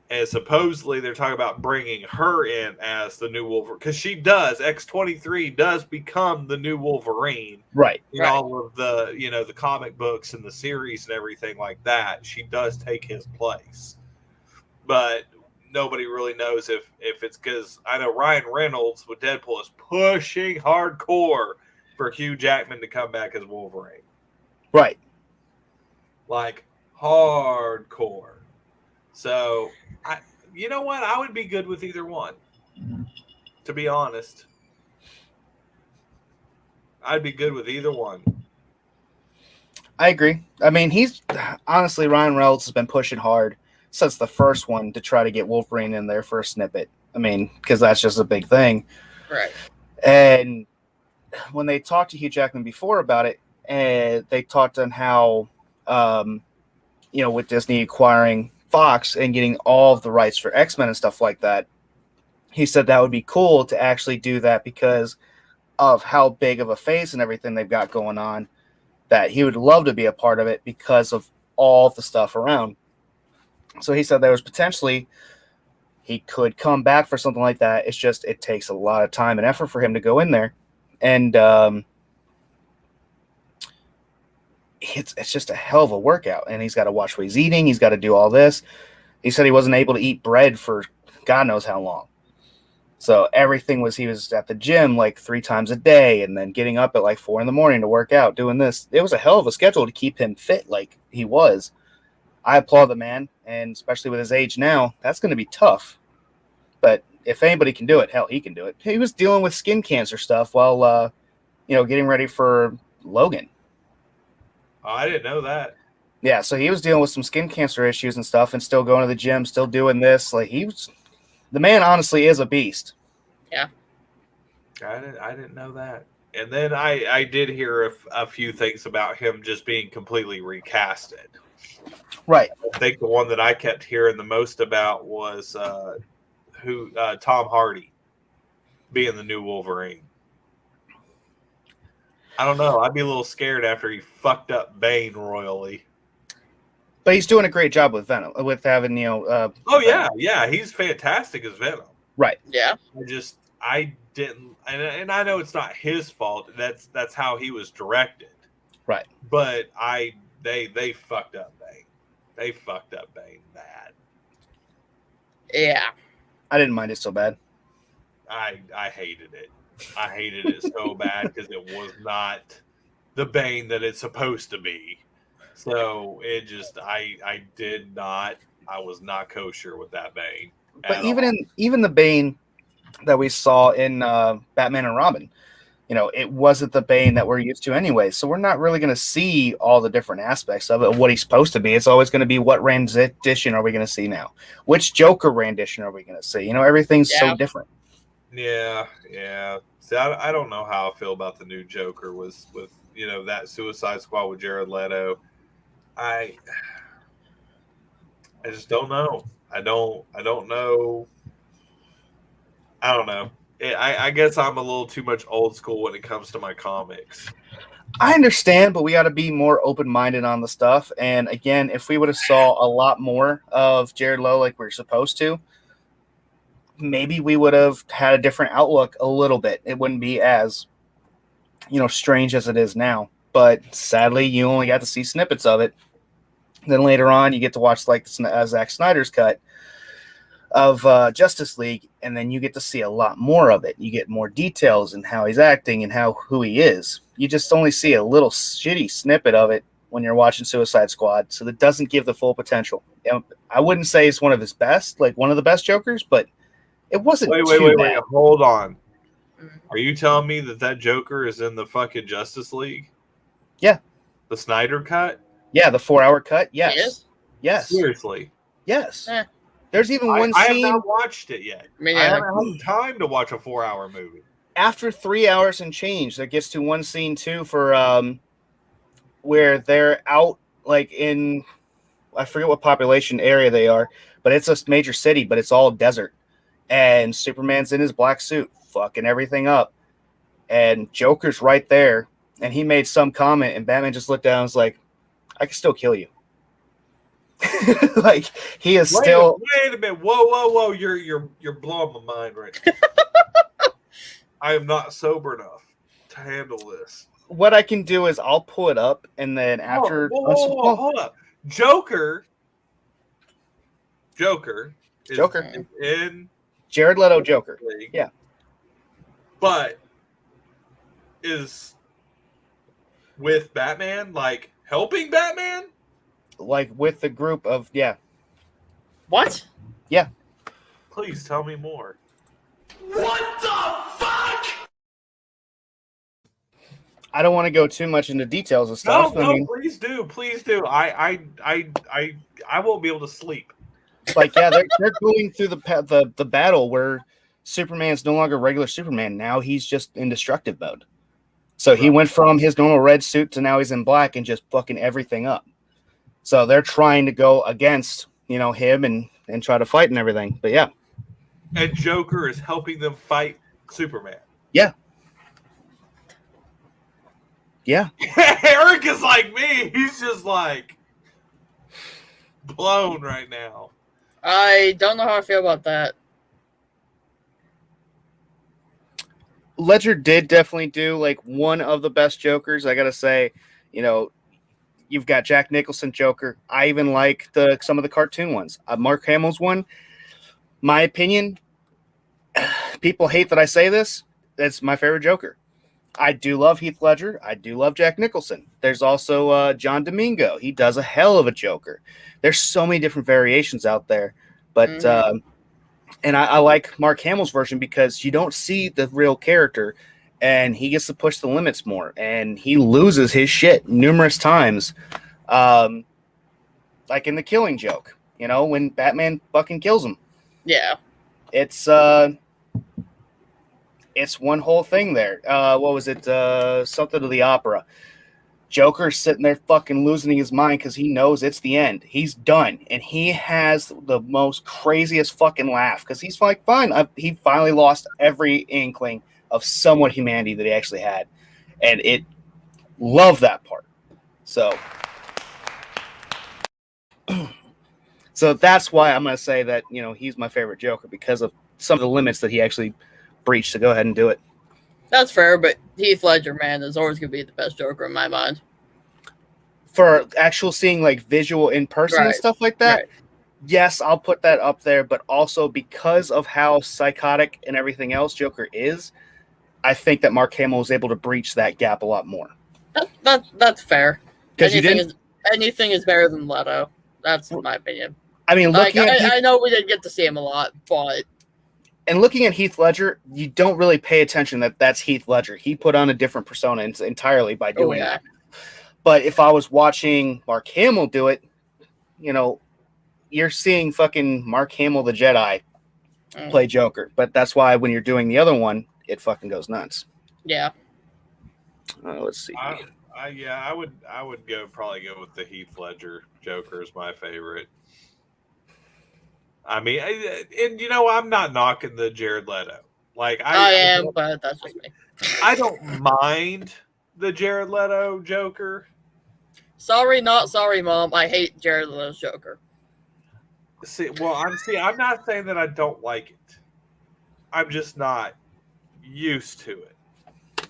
and supposedly they're talking about bringing her in as the new Wolverine, because she does, X-23 does become the new Wolverine, right? In all of the the comic books and the series and everything like that. She does take his place, but nobody really knows if it's because I know Ryan Reynolds with Deadpool is pushing hardcore for Hugh Jackman to come back as Wolverine, right? Like hardcore. So, you know what? I would be good with either one. To be honest, I'd be good with either one. I agree. I mean, honestly, Ryan Reynolds has been pushing hard since the first one to try to get Wolverine in there for a snippet. I mean, because that's just a big thing. Right. And when they talked to Hugh Jackman before about it, they talked on how, with Disney acquiring Fox and getting all of the rights for X-Men and stuff like that, he said that would be cool to actually do that because of how big of a face and everything they've got going on, that he would love to be a part of it because of all the stuff around. So he said there was potentially he could come back for something like that. It's just it takes a lot of time and effort for him to go in there. And it's just a hell of a workout, and he's got to watch what he's eating. He's got to do all this. He said he wasn't able to eat bread for God knows how long. So everything he was at the gym like 3 times a day, and then getting up at like 4 a.m. to work out, doing this. It was a hell of a schedule to keep him fit like he was. I applaud the man, and especially with his age now, that's going to be tough. But if anybody can do it, hell, he can do it. He was dealing with skin cancer stuff while, getting ready for Logan. Oh, I didn't know that. Yeah, so he was dealing with some skin cancer issues and stuff, and still going to the gym, still doing this. Like the man honestly is a beast. Yeah, I didn't know that. And then I did hear a few things about him just being completely recasted. Right. I think the one that I kept hearing the most about was Tom Hardy being the new Wolverine. I don't know. I'd be a little scared after he fucked up Bane royally. But he's doing a great job with Venom, with having, Oh, Venom. yeah. He's fantastic as Venom. Right. Yeah. I didn't, and I know it's not his fault. That's how he was directed. Right. But they fucked up Bane. They fucked up Bane bad. Yeah. I didn't mind it so bad. I hated it. I hated it so bad because it was not the Bane that it's supposed to be. So it just, I was not kosher with that Bane. But even the Bane that we saw in Batman and Robin, it wasn't the Bane that we're used to anyway. So we're not really going to see all the different aspects of it, what he's supposed to be. It's always going to be what rendition are we going to see now? Which Joker rendition are we going to see? Everything's so different. Yeah. See, I don't know how I feel about the new Joker with that Suicide Squad with Jared Leto. I just don't know. I don't know. I don't know. I guess I'm a little too much old school when it comes to my comics. I understand, but we got to be more open-minded on the stuff. And again, if we would have saw a lot more of Jared Leto like we're supposed to, maybe we would have had a different outlook a little bit. It wouldn't be as, strange as it is now. But sadly, you only got to see snippets of it. Then later on, you get to watch like Zack Snyder's cut. of Justice League, and then you get to see a lot more of it. You get more details and how he's acting and who he is. You just only see a little shitty snippet of it when you're watching Suicide Squad, so that doesn't give the full potential. I wouldn't say it's one of his best, like one of the best Jokers, but it wasn't Wait, bad. hold on. Are you telling me that Joker is in the fucking Justice League? Yeah. The Snyder cut? Yeah, the 4-hour cut. Yes. Yes. Yes. Seriously? Yes. Eh. There's even one I have scene not watched it yet. I mean, I yeah. haven't had time to watch a 4-hour movie. after 3 hours and change. That gets to one scene too for where they're out like in, I forget what population area they are, but it's a major city, but it's all desert. And Superman's in his black suit, fucking everything up. And Joker's right there. And he made some comment, and Batman just looked down and was like, I can still kill you. Like, he is still. Wait a minute. Whoa. You're blowing my mind right now. I am not sober enough to handle this. What I can do is I'll pull it up, and then after. Whoa, hold up. Joker is in Jared Leto Joker. League, yeah. But is with Batman, like helping Batman? Like with the group of, yeah. What? Yeah. Please tell me more. What the fuck? I don't want to go too much into details of stuff. No, please do. I won't be able to sleep. Like, yeah, they're going through the battle where Superman's no longer regular Superman. Now he's just in destructive mode. So he went from his normal red suit to now he's in black and just fucking everything up. So they're trying to go against, him and try to fight and everything. But yeah. And Joker is helping them fight Superman. Yeah. Yeah. Eric is like me. He's just like blown right now. I don't know how I feel about that. Ledger did definitely do like one of the best Jokers. I gotta say, you've got Jack Nicholson Joker. I even like some of the cartoon ones. Mark Hamill's one. My opinion, people hate that I say this. That's my favorite Joker. I do love Heath Ledger. I do love Jack Nicholson. There's also John Domingo. He does a hell of a Joker. There's so many different variations out there. But and I like Mark Hamill's version because you don't see the real character, and he gets to push the limits more, and he loses his shit numerous times. Like in The Killing Joke, when Batman fucking kills him. Yeah. It's one whole thing there. What was it? Something to the opera. Joker's sitting there fucking losing his mind because he knows it's the end. He's done. And he has the most craziest fucking laugh because he's like, fine. He finally lost every inkling of somewhat humanity that he actually had. And it loved that part. So that's why I'm going to say that, he's my favorite Joker because of some of the limits that he actually breached to go ahead and do it. That's fair, but Heath Ledger, man, is always going to be the best Joker in my mind. For actual seeing like visual in person and stuff like that, yes, I'll put that up there. But also because of how psychotic and everything else Joker is, I think that Mark Hamill was able to breach that gap a lot more. That's fair. Because anything is better than Leto. That's my opinion. I mean, I know we didn't get to see him a lot, but. And looking at Heath Ledger, you don't really pay attention that that's Heath Ledger. He put on a different persona entirely by doing that. But if I was watching Mark Hamill do it, you're seeing fucking Mark Hamill the Jedi play Joker. But that's why when you're doing the other one, it fucking goes nuts. Yeah. Let's see. I would probably go with the Heath Ledger Joker as my favorite. I mean, and I'm not knocking the Jared Leto. Like I am, but that's just me. I don't mind the Jared Leto Joker. Sorry, not sorry, Mom. I hate Jared Leto's Joker. I'm not saying that I don't like it. I'm just not used to it.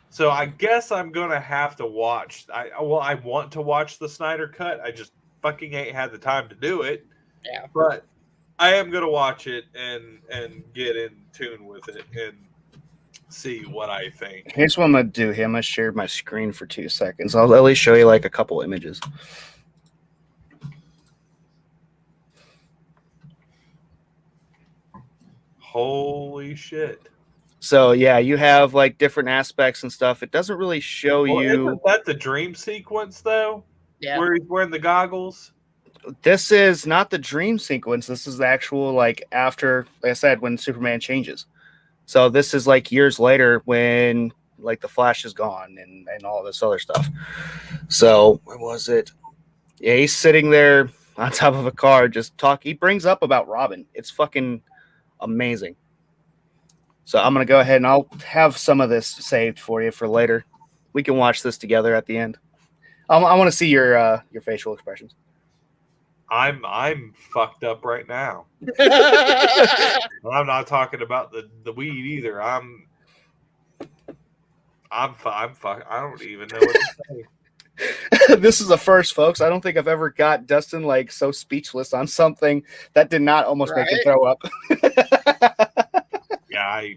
So I guess I'm gonna have to watch. I want to watch the Snyder Cut. I just fucking ain't had the time to do it. Yeah. But I am gonna watch it and get in tune with it and see what I think. Here's what I'm gonna do. Here, I'm gonna share my screen for 2 seconds. I'll at least show you like a couple images. Holy shit! So yeah, you have like different aspects and stuff. It doesn't really show Well, you. isn't that the dream sequence though? Yeah. Where he's wearing the goggles. This is not the dream sequence. This is the actual like after, like I said, when Superman changes. So this is like years later when like the Flash is gone and all this other stuff. So where was it? Yeah, he's sitting there on top of a car just talk. He brings up about Robin. It's fucking amazing. So I'm gonna go ahead and I'll have some of this saved for you for later. We can watch this together at the end. I want to see your facial expressions. I'm fucked up right now. I'm not talking about the weed either. I'm fuck. I don't even know what to say. This is a first, folks. I don't think I've ever got Dustin like so speechless on something that did not almost make him throw up. Yeah,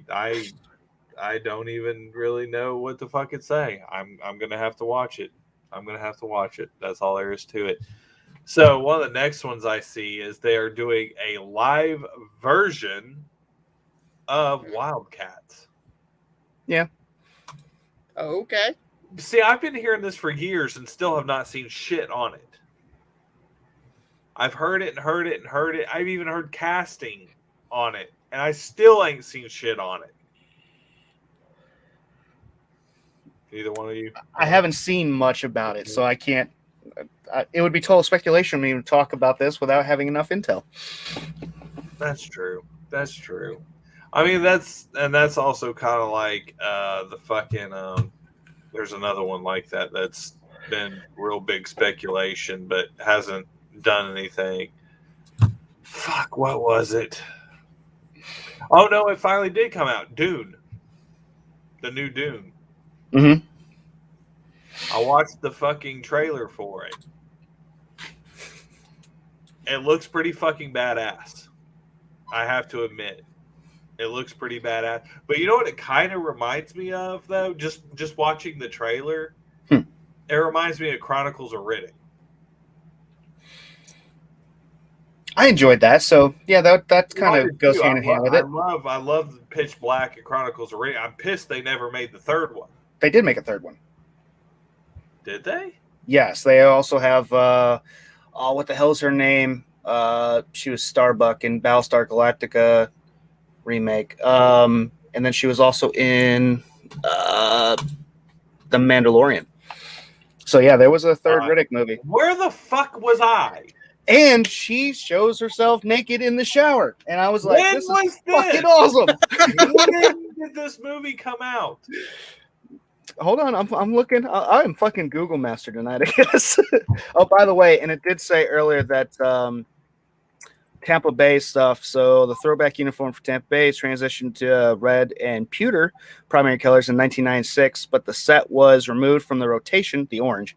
I don't even really know what to fucking say. I'm gonna have to watch it. That's all there is to it. So one of the next ones I see is they are doing a live version of Wildcats. Yeah. Okay. See, I've been hearing this for years and still have not seen shit on it. I've heard it and heard it and heard it. I've even heard casting on it, and I still ain't seen shit on it. Either one of you? I haven't seen much about it, so I can't. It would be total speculation for me to talk about this without having enough intel. That's true. I mean, that's also kind of like the fucking. There's another one like that that's been real big speculation, but hasn't done anything. Fuck, what was it? Oh no, it finally did come out. Dune, the new Dune. Mm-hmm. I watched the fucking trailer for it. It looks pretty fucking badass. I have to admit. It looks pretty badass. But you know what it kind of reminds me of, though? Just watching the trailer. It reminds me of Chronicles of Riddick. I enjoyed that. So, yeah, that kind of goes hand in hand with it. I love Pitch Black and Chronicles of Riddick. I'm pissed they never made the third one. They did make a third one. Did they? Yes, they also have what the hell is her name? She was Starbuck in Battlestar Galactica remake. And then she was also in The Mandalorian. So yeah, there was a third Riddick movie. Where the fuck was I? And she shows herself naked in the shower. And I was like, When this was is fucking awesome. When did this movie come out? Hold on, I'm looking. I'm fucking Google master tonight, I guess. Oh, by the way, and it did say earlier that Tampa Bay stuff. So the throwback uniform for Tampa Bay transitioned to red and pewter primary colors in 1996, but the set was removed from the rotation, the orange,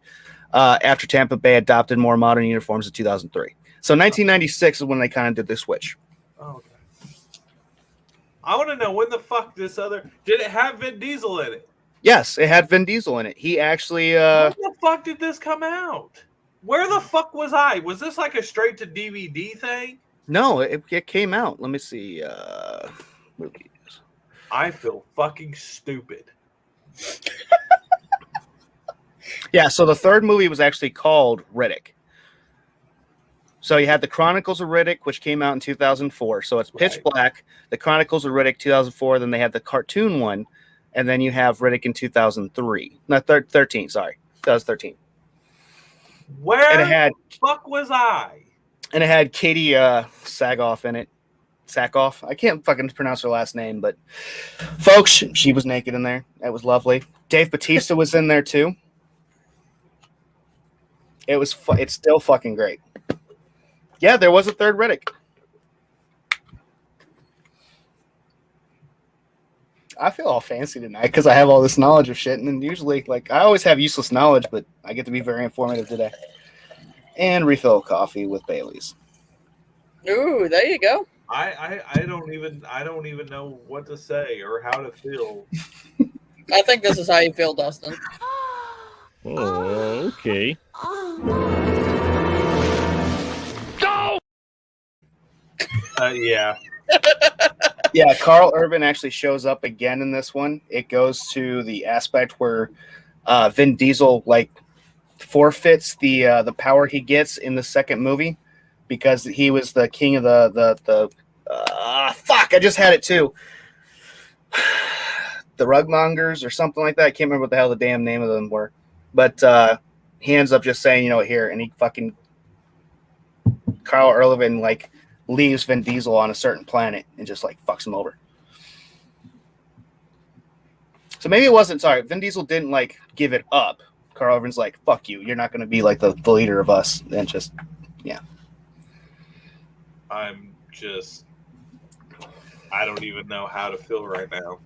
after Tampa Bay adopted more modern uniforms in 2003. So 1996 is when they kind of did the switch. Oh, okay. I want to know when the fuck did it have Vin Diesel in it? Yes, it had Vin Diesel in it. He actually. When the fuck did this come out? Where the fuck was I? Was this like a straight to DVD thing? No, it came out. Let me see. Movies. I feel fucking stupid. Yeah, so the third movie was actually called Riddick. So you had the Chronicles of Riddick, which came out in 2004. So it's Pitch Black, the Chronicles of Riddick 2004. Then they had the cartoon one. And then you have Riddick in 2003. No, 13, sorry. 2013. Where the fuck was I? And it had Katie Sagoff in it. Sackhoff. I can't fucking pronounce her last name, but folks, she was naked in there. That was lovely. Dave Bautista was in there too. It's still fucking great. Yeah, there was a third Riddick. I feel all fancy tonight because I have all this knowledge of shit, and then usually, like, I always have useless knowledge, but I get to be very informative today. And refill coffee with Bailey's. Ooh, there you go. I don't even know what to say or how to feel. I think this is how you feel, Dustin. Oh, okay. Yeah. Yeah, Carl Urban actually shows up again in this one. It goes to the aspect where Vin Diesel like forfeits the power he gets in the second movie because he was the king of the fuck. I just had it too. The Rugmongers or something like that. I can't remember what the hell the damn name of them were, but he ends up just saying, here, and he fucking Carl Urban like leaves Vin Diesel on a certain planet and just like fucks him over. So maybe it wasn't, sorry, Vin Diesel didn't like give it up. Carl Urban's like, fuck you, you're not going to be like the leader of us. And just, yeah. I don't even know how to feel right now.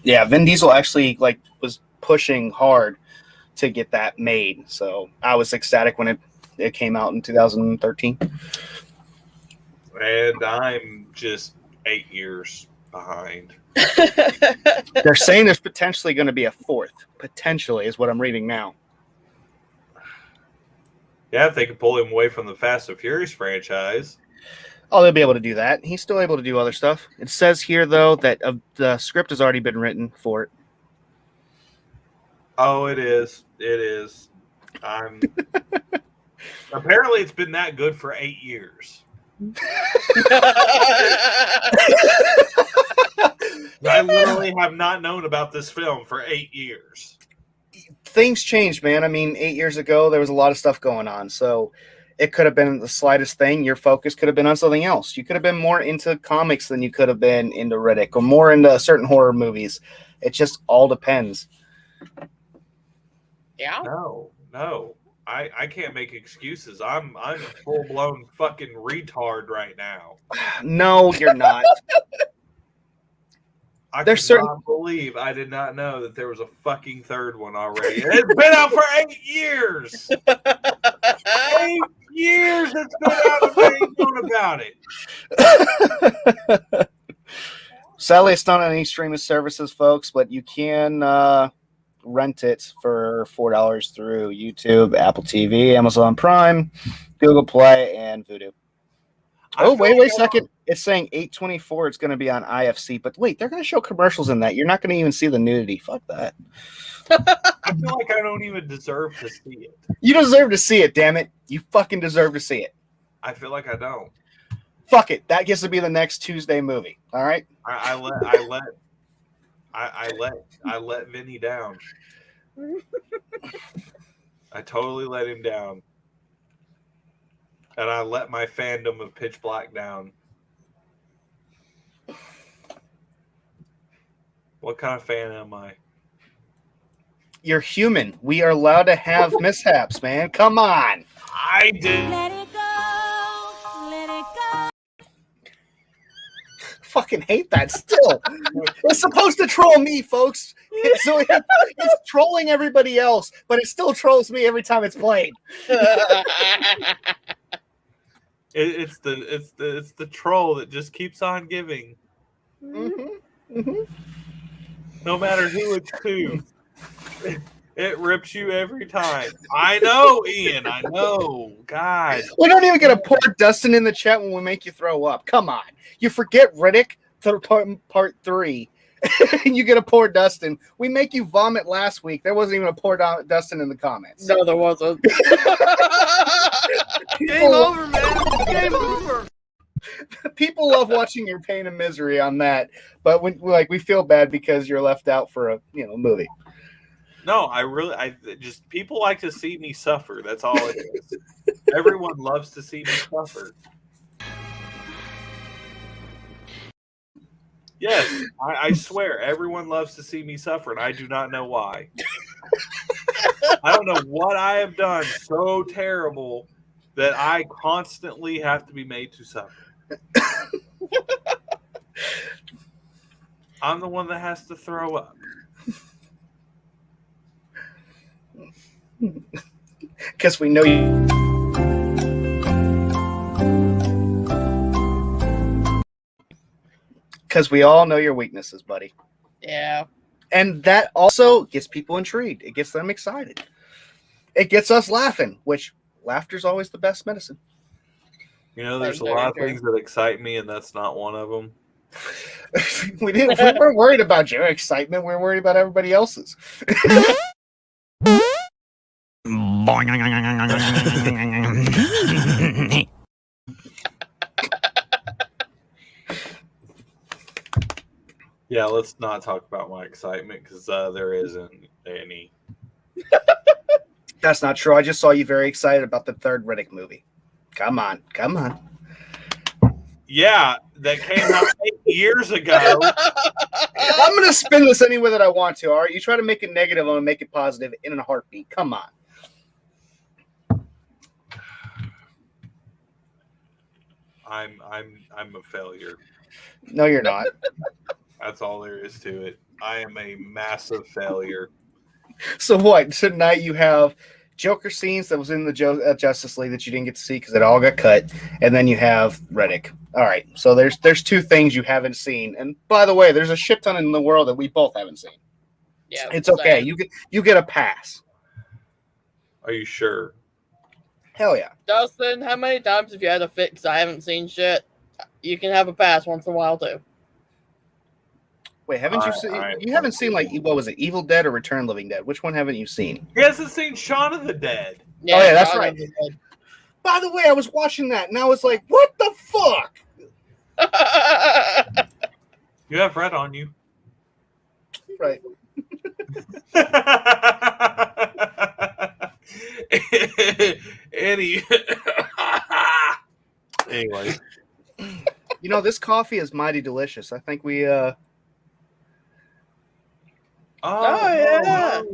Yeah, Vin Diesel actually like was pushing hard to get that made. So I was ecstatic when it came out in 2013. And I'm just 8 years behind. They're saying there's potentially going to be a fourth. Potentially is what I'm reading now. Yeah, if they could pull him away from the Fast and Furious franchise. Oh, they'll be able to do that. He's still able to do other stuff. It says here, though, that the script has already been written for it. Oh, it is. It is. Apparently, it's been that good for 8 years. I literally have not known about this film for 8 years. Things changed, man. I mean, 8 years ago, there was a lot of stuff going on. So it could have been the slightest thing. Your focus could have been on something else. You could have been more into comics than you could have been into Riddick or more into certain horror movies. It just all depends. Yeah. No. I can't make excuses. I'm a full blown fucking retard right now. No, you're not. I There's cannot believe I did not know that there was a fucking third one already. And it's been out for 8 years. 8 years it's been out and they ain't known about it. Sadly, it's not on any streaming services, folks, but you can rent it for $4 through YouTube, Apple TV, Amazon Prime, Google Play, and Vudu. Oh, wait a second. It's saying 8/24. It's going to be on IFC, but wait, they're going to show commercials in that. You're not going to even see the nudity. Fuck that. I feel like I don't even deserve to see it. You deserve to see it, damn it. You fucking deserve to see it. I feel like I don't. Fuck it. That gets to be the next Tuesday movie. All right. I let Vinny down. I totally let him down. And I let my fandom of Pitch Black down. What kind of fan am I? You're human. We are allowed to have mishaps, man. Come on. I did. Let it go. Let it go. Fucking hate that still. It's supposed to troll me, folks. So it's trolling everybody else, but it still trolls me every time it's played. It's the troll that just keeps on giving. Mm-hmm. Mm-hmm. No matter who it's to. It rips you every time. I know, Ian. I know. God. We don't even get to pour Dustin in the chat when we make you throw up. Come on. You forget Riddick part 3. And you get a poor Dustin. We make you vomit last week. There wasn't even a poor Dustin in the comments. No, there wasn't. Game over, man. Game over. People love watching your pain and misery on that, but we feel bad because you're left out for a movie. No, I just people like to see me suffer. That's all it is. Everyone loves to see me suffer. Yes, I swear, everyone loves to see me suffer, and I do not know why. I don't know what I have done so terrible that I constantly have to be made to suffer. I'm the one that has to throw up. Because we know you. because we all know your weaknesses, buddy. Yeah. And that also gets people intrigued. It gets them excited. It gets us laughing, which laughter's always the best medicine. You know, there's a That's lot of very things that excite me, and that's not one of them. we weren't worried about your excitement. We were worried about everybody else's. Yeah, let's not talk about my excitement because there isn't any. That's not true. I just saw you very excited about the third Riddick movie. Come on. Yeah, that came out 8 years ago. I'm going to spin this any way that I want to, all right? You try to make it negative, I'm going to make it positive in a heartbeat. Come on. I'm a failure. No, you're not. That's all there is to it. I am a massive failure. So what? Tonight you have Joker scenes that was in the Justice League that you didn't get to see because it all got cut, and then you have Riddick. All right, so there's two things you haven't seen, and by the way, there's a shit ton in the world that we both haven't seen. Yeah. It's okay. You get a pass. Are you sure? Hell yeah. Dustin, how many times have you had a fit because I haven't seen shit? You can have a pass once in a while too. Wait, haven't you seen? You haven't seen like what was it, Evil Dead or Return of the Living Dead? Which one haven't you seen? He hasn't seen Shaun of the Dead. Oh, yeah, that's Shaun right. of the Dead. By the way, I was watching that and I was like, what the fuck? You have red on you. Right. Anyway. You know, this coffee is mighty delicious. I think we yeah.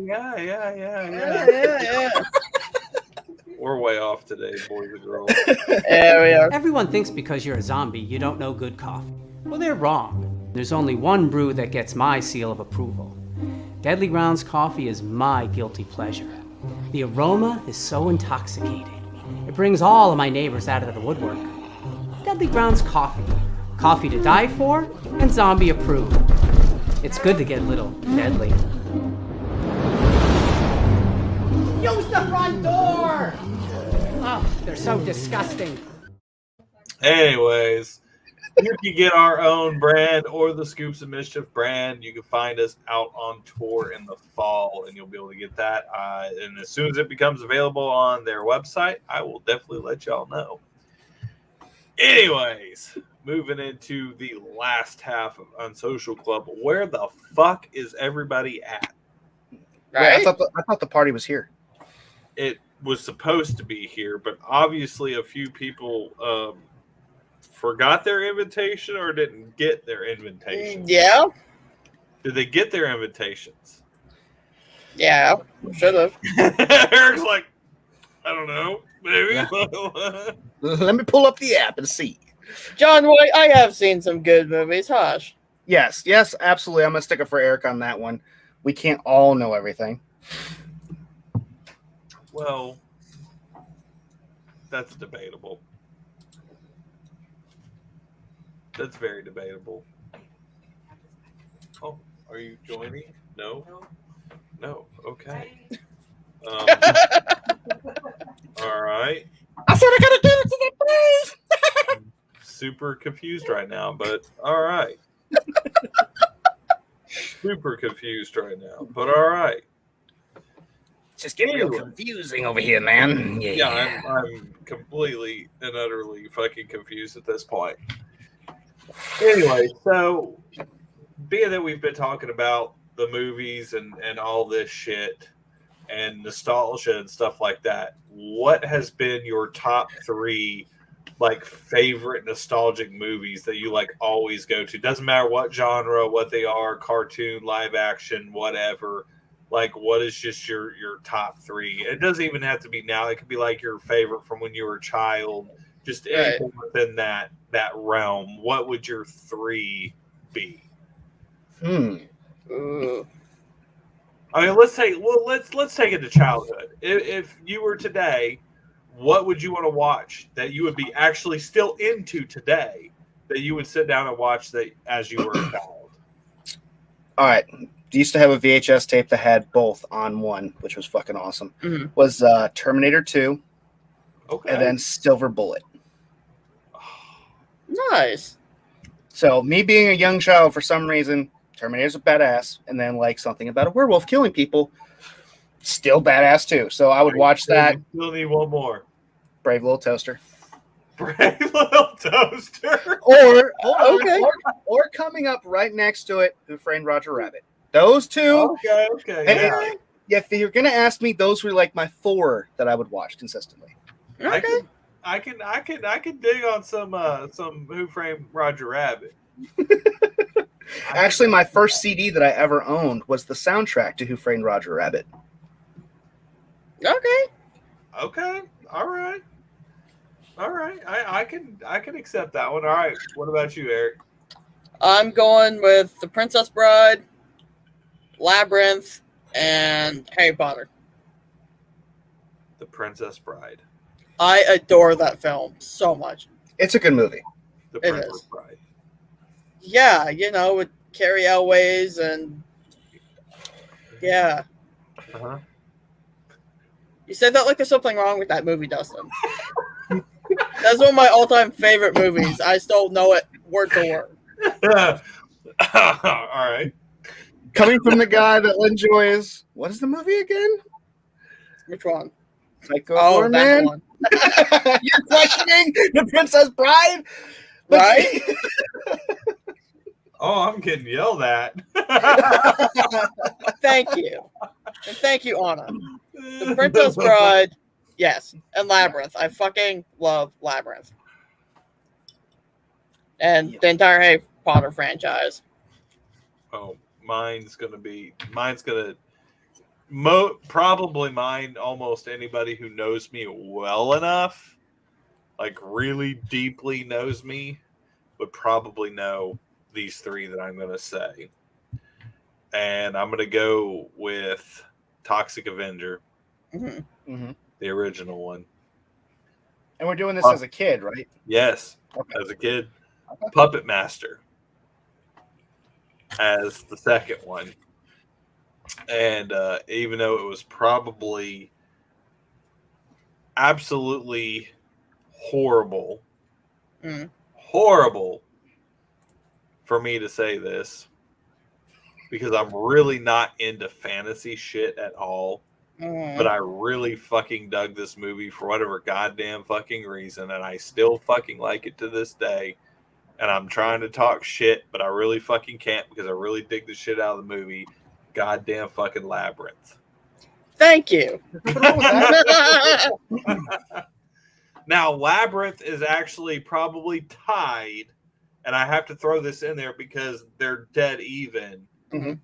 Yeah. We're way off today, boys and girls. Yeah, we are. Everyone thinks because you're a zombie, you don't know good coffee. Well, they're wrong. There's only one brew that gets my seal of approval. Deadly Grounds coffee is my guilty pleasure. The aroma is so intoxicating. It brings all of my neighbors out of the woodwork. Deadly Grounds coffee. Coffee to die for and zombie approved. It's good to get a little deadly. Use the front door! Oh, they're so disgusting. Anyways, you can get our own brand or the Scoops of Mischief brand. You can find us out on tour in the fall, and you'll be able to get that. And as soon as it becomes available on their website, I will definitely let y'all know. Anyways, moving into the last half of Unsocial Club. Where the fuck is everybody at? Right? I thought the party was here. It was supposed to be here, but obviously a few people forgot their invitation or didn't get their invitation. Yeah. Did they get their invitations? Yeah. Should have. Eric's like, I don't know. Maybe. Let me pull up the app and see. John White, I have seen some good movies. Hush. Yes, absolutely. I'm going to stick it for Eric on that one. We can't all know everything. Well, that's debatable. That's very debatable. Oh, are you joining? No? No. Okay. All right. I said I got to give it to the place. Super confused right now, but all right. Super confused right now, but all right. Just getting real confusing over here, man. Yeah, I'm completely and utterly fucking confused at this point. Anyway, so being that we've been talking about the movies and all this shit and nostalgia and stuff like that, what has been your top 3 like favorite nostalgic movies that you like always go to? Doesn't matter what genre, what they are, cartoon, live action, whatever. Like, what is just your top 3? It doesn't even have to be now. It could be like your favorite from when you were a child. Just anything within that realm. What would your 3 be? Ooh. I mean, let's take it to childhood. If you were today, what would you want to watch that you would be actually still into today that you would sit down and watch that as you were a child? All right. Used to have a VHS tape that had both on one, which was fucking awesome. Mhm. Was Terminator 2 Okay. and then Silver Bullet. Nice. So me being a young child, for some reason, Terminator's a badass, and then like something about a werewolf killing people, still badass too. So I would watch that. Still need one more. Brave Little Toaster. Brave Little Toaster. Or hold on, Okay. or coming up right next to it, Who Framed Roger Rabbit. Those two. Okay. And if you're gonna ask me, those were like my 4 that I would watch consistently. Okay. I can dig on some Who Framed Roger Rabbit. Actually, my first CD that I ever owned was the soundtrack to Who Framed Roger Rabbit. Okay. Okay. All right. I can accept that one. All right. What about you, Eric? I'm going with The Princess Bride, Labyrinth, and Harry Potter. The Princess Bride. I adore that film so much. It's a good movie. The It Princess is. Bride. Yeah, with Carrie Elways and yeah. Uh-huh. You said that like there's something wrong with that movie, Dustin. That's one of my all-time favorite movies. I still know it word for word. All right. Coming from the guy that enjoys, what is the movie again? Which one? Psycho Oh, Horror that Man. one. You're questioning The Princess Bride, Right? Oh, I'm getting yelled at. Thank you. And thank you, Anna. The Princess Bride, yes. And Labyrinth. I fucking love Labyrinth. And the entire Harry Potter franchise. Oh, probably mine. Almost anybody who knows me well enough, like really deeply knows me, would probably know these 3 that I'm going to say. And I'm going to go with Toxic Avenger, Mm-hmm. the original one. And we're doing this as a kid, right? Yes, Okay. as a kid. Puppet Master as the second one. And even though it was probably absolutely horrible for me to say this, because I'm really not into fantasy shit at all, but I really fucking dug this movie for whatever goddamn fucking reason, and I still fucking like it to this day. And I'm trying to talk shit, but I really fucking can't because I really dig the shit out of the movie. Goddamn fucking Labyrinth. Thank you. Now, Labyrinth is actually probably tied, and I have to throw this in there because they're dead even. Mhm.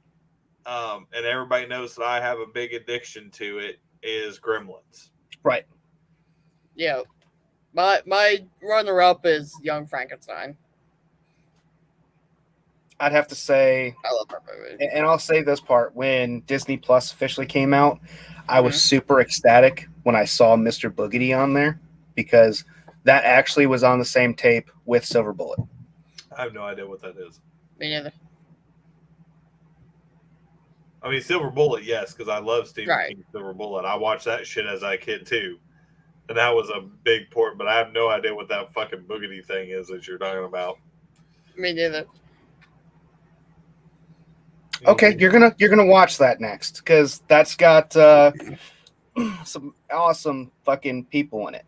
And everybody knows that I have a big addiction to it, is Gremlins. Right. Yeah. My runner-up is Young Frankenstein. I'd have to say, I love that movie. and I'll say this part, when Disney Plus officially came out, I was super ecstatic when I saw Mr. Boogedy on there, because that actually was on the same tape with Silver Bullet. I have no idea what that is. Me neither. I mean, Silver Bullet, yes, because I love Stephen Right. King's Silver Bullet. I watched that shit as a kid, too. And that was a big port, but I have no idea what that fucking boogity thing is that you're talking about. Me neither. Okay, you're gonna watch that next, because that's got some awesome fucking people in it.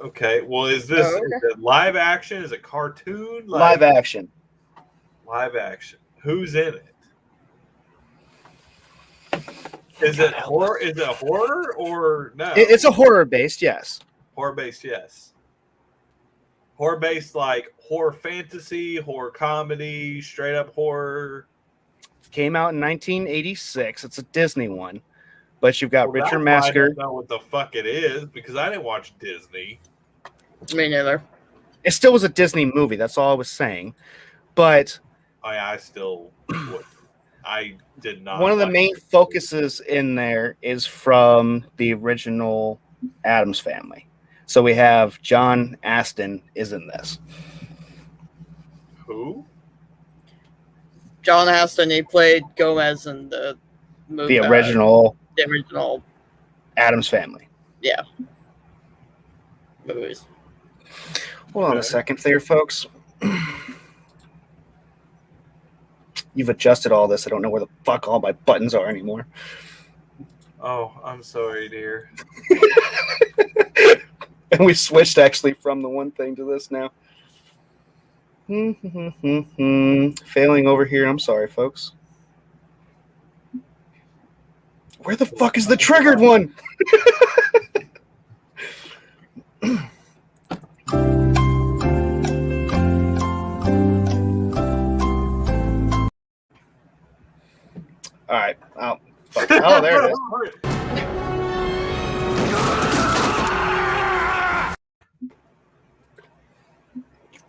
Okay, well, is this Oh, okay. is it live action? Is it cartoon? Live action. Live action. Who's in it? Is it horror? Is it horror or no? It's a horror based, yes. Horror based, yes. Horror based, like horror fantasy, horror comedy, straight up horror. Came out in 1986. It's a Disney one, but you've got Well, Richard that's why I Masker. don't know what the fuck it is because I didn't watch Disney. Me neither. It still was a Disney movie. That's all I was saying. But I still would. I did not. one of the like main it. focuses in there is from the original Addams Family. So we have John Astin is in this. Who? John Aston. He played Gomez in the movie. The original The original. Addams Family. Yeah. Movies. Hold on a second there, folks. You've adjusted all this. I don't know where the fuck all my buttons are anymore. Oh, I'm sorry, dear. And we switched actually from the one thing to this now. Failing over here. I'm sorry, folks. Where the fuck is the triggered one? All right. Oh, fuck. Oh, there it is.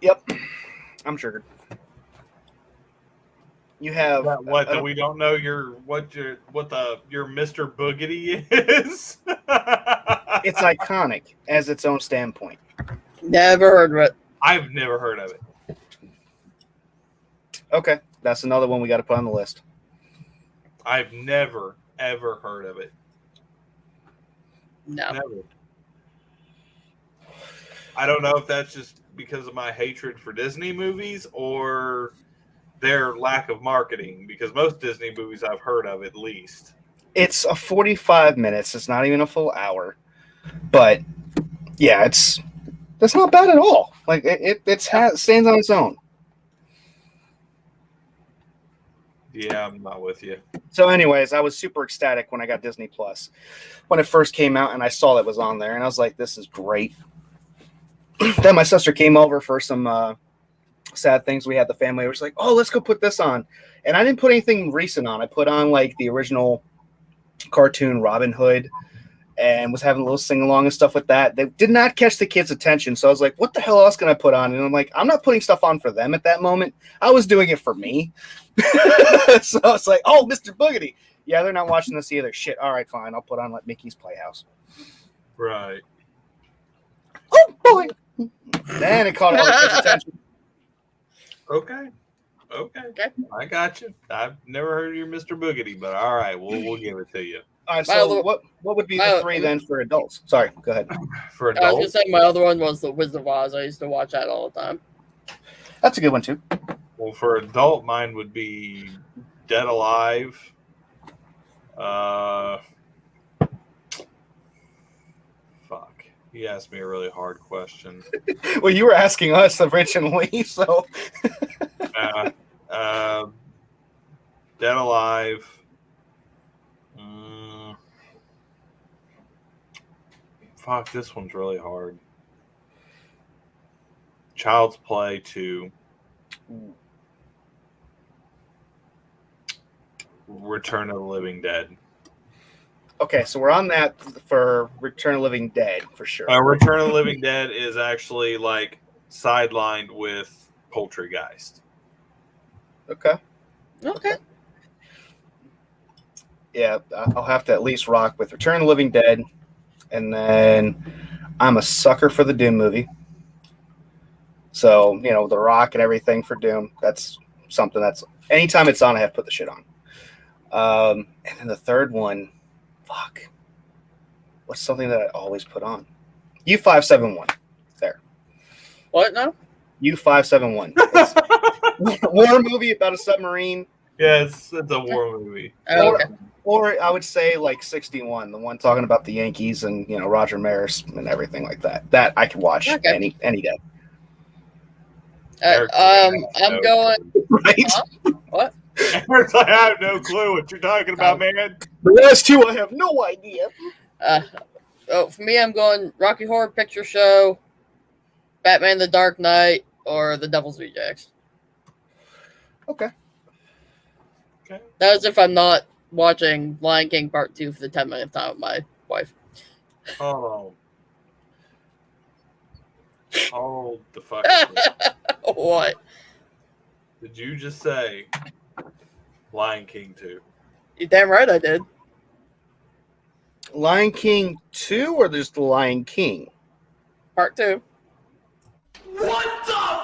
Yep. I'm triggered. You have What? That we don't know your Mr. Boogity is. It's iconic as its own standpoint. Never heard of it. I've never heard of it. Okay, that's another one we got to put on the list. I've never ever heard of it. No. Never. I don't know if that's just because of my hatred for Disney movies or their lack of marketing, because most Disney movies I've heard of at least. It's a 45 minutes. It's not even a full hour. But yeah, that's not bad at all. Like it stands on its own. Yeah, I'm not with you. So anyways, I was super ecstatic when I got Disney Plus when it first came out and I saw it was on there and I was like, this is great. Then my sister came over for some sad things. We had the family. I was like, oh, let's go put this on. And I didn't put anything recent on. I put on like the original cartoon Robin Hood and was having a little sing along and stuff with that. They did not catch the kids' attention. So I was like, what the hell else can I put on? And I'm like, I'm not putting stuff on for them at that moment. I was doing it for me. So I was like, oh, Mr. Boogity. Yeah, they're not watching this either. Shit. All right, fine. I'll put on like Mickey's Playhouse. Right. Oh, boy. Then it caught all the kids' attention. Okay. I got you. I've never heard of your Mr. Boogity, but all right, we'll give it to you. All right, so what would be the three then for adults? Sorry, go ahead. For I was adults, gonna say my other one was The Wizard of Oz. I used to watch that all the time. That's a good one too. well, for adult, mine would be Dead Alive. Fuck. He asked me a really hard question. Well, you were asking us originally, so Dead Alive. Fuck, this one's really hard. Child's Play 2. Return of the Living Dead. okay, so we're on that for Return of the Living Dead for sure. Return of the Living Dead is actually like sidelined with Poltergeist. Okay. Okay. Yeah, I'll have to at least rock with Return of the Living Dead, and then I'm a sucker for the Doom movie. So, you know, The Rock and everything for Doom, that's something that's, anytime it's on, I have to put the shit on. And then the third one, fuck. What's something that I always put on? U571. There. What now? U571. It's a war movie about a submarine. Yeah, it's a war movie. Oh, okay. Or I would say like 61, the one talking about the Yankees and, you know, Roger Maris and everything like that. That I could watch any day. I'm going. Right? Huh? What? Eric's like, I have no clue what you're talking about, man. The last two, I have no idea. For me, I'm going Rocky Horror Picture Show, Batman: The Dark Knight, or The Devil's Rejects. Okay. That is if I'm not watching Lion King Part 2 for the 10 minute time with my wife. Oh. Oh, the fuck. What? Did you just say Lion King 2? You damn right I did. Lion King 2 or just The Lion King? Part 2. What the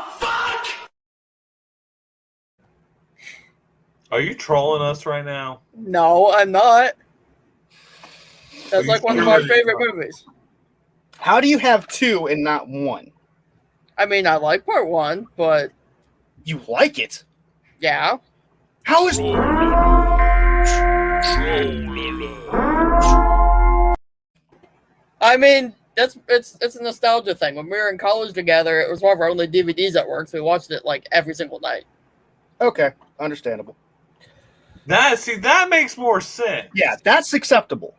Are you trolling us right now? No, I'm not. That's Are like you one of my sure? favorite movies. How do you have 2 and not 1? I mean, I like part 1, but You like it? yeah. How is? I mean, it's a nostalgia thing. When we were in college together, it was one of our only DVDs at work, so we watched it like every single night. Okay, understandable. That makes more sense. Yeah, that's acceptable.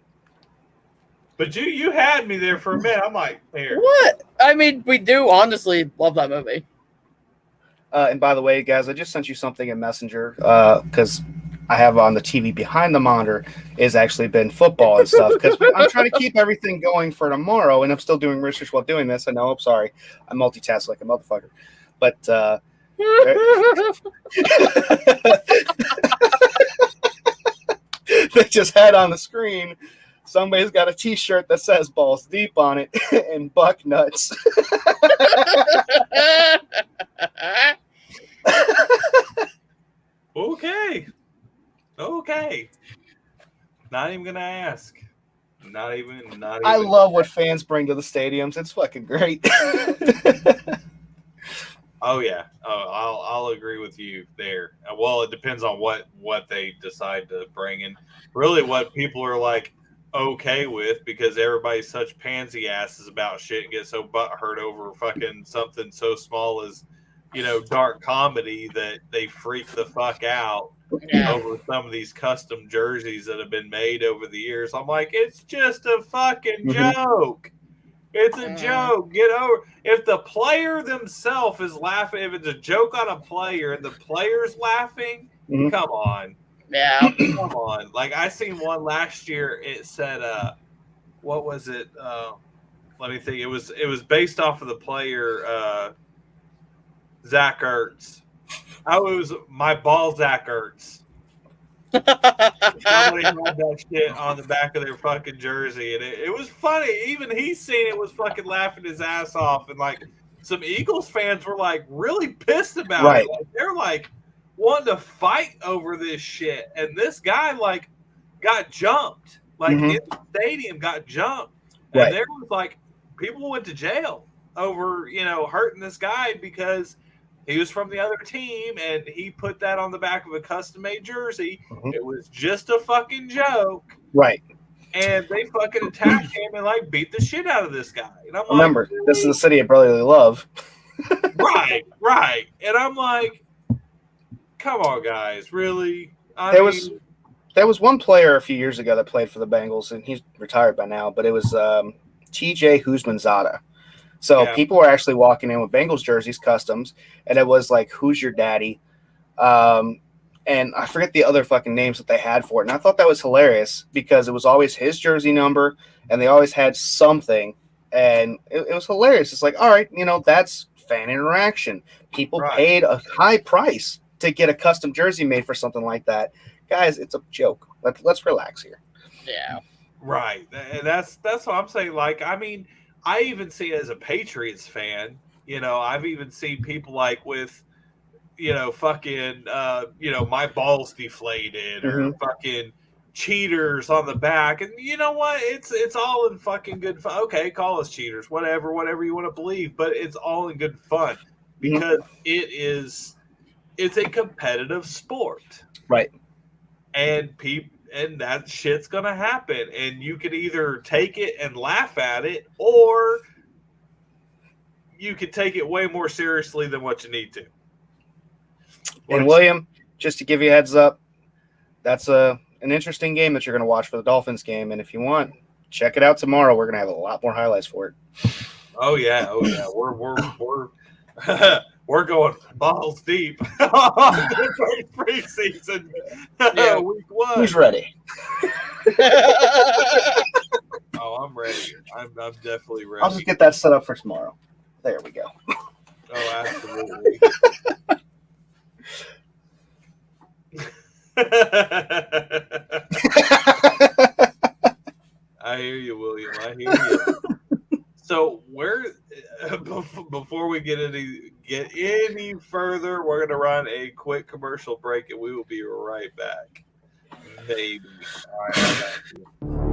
But you had me there for a minute. I'm like, here. What? I mean, we do honestly love that movie. And by the way, guys, I just sent you something in Messenger because I have on the TV behind the monitor is actually been football and stuff because I'm trying to keep everything going for tomorrow, and I'm still doing research while doing this. I know, I'm sorry. I multitask like a motherfucker. But they just had on the screen, somebody's got a T-shirt that says balls deep on it and buck nuts. Okay. Not even gonna ask. Not even. I love what fans bring to the stadiums. It's fucking great. Oh yeah. I'll agree with you there. Well, it depends on what they decide to bring, and really what people are like okay with, because everybody's such pansy asses about shit and get so butthurt over fucking something so small as, dark comedy that they freak the fuck out over some of these custom jerseys that have been made over the years. I'm like, it's just a fucking joke. It's a joke. Get over. If the player themselves is laughing, if it's a joke on a player and the player's laughing, come on. Yeah. Come on. Like, I seen one last year. It said, what was it? Let me think. It was based off of the player, Zach Ertz. Oh, it was my ball, Zach Ertz. Somebody had that shit on the back of their fucking jersey, and it was funny. Even he seen it, was fucking laughing his ass off, and like some Eagles fans were like really pissed about it. Like, they're like wanting to fight over this shit, and this guy like got jumped, like in the stadium, got jumped, and there was like people went to jail over hurting this guy because he was from the other team, and he put that on the back of a custom-made jersey. It was just a fucking joke. Right. And they fucking attacked him and, like, beat the shit out of this guy. And I'm Remember, like, really? This is the city of brotherly love. Right. And I'm like, come on, guys. Really? There was one player a few years ago that played for the Bengals, and he's retired by now, but it was T.J. Husmanzada. So people were actually walking in with Bengals jerseys, customs, and it was like, who's your daddy? And I forget the other fucking names that they had for it. And I thought that was hilarious because it was always his jersey number, and they always had something. And it was hilarious. It's like, all right, that's fan interaction. People paid a high price to get a custom jersey made for something like that. Guys, it's a joke. Let's relax here. Yeah. Right. And that's what I'm saying. Like, I mean, I even see it as a Patriots fan, I've even seen people like with, fucking, my balls deflated or fucking cheaters on the back. And you know what? It's all in fucking good fun. Okay, call us cheaters, whatever you want to believe, but it's all in good fun because it's a competitive sport. Right. And that shit's gonna happen, and you can either take it and laugh at it, or you could take it way more seriously than what you need to. And William, just to give you a heads up, that's an interesting game that you're going to watch for the Dolphins game, and if you want, check it out tomorrow. We're going to have a lot more highlights for it. Oh yeah, we're going balls deep on the first preseason. Week 1. Who's ready? Oh, I'm ready. I'm definitely ready. I'll just get that set up for tomorrow. There we go. Oh, absolutely. I hear you, William. I hear you. So, before we get get any further, we're going to run a quick commercial break, and we will be right back. Maybe. All right, I got you.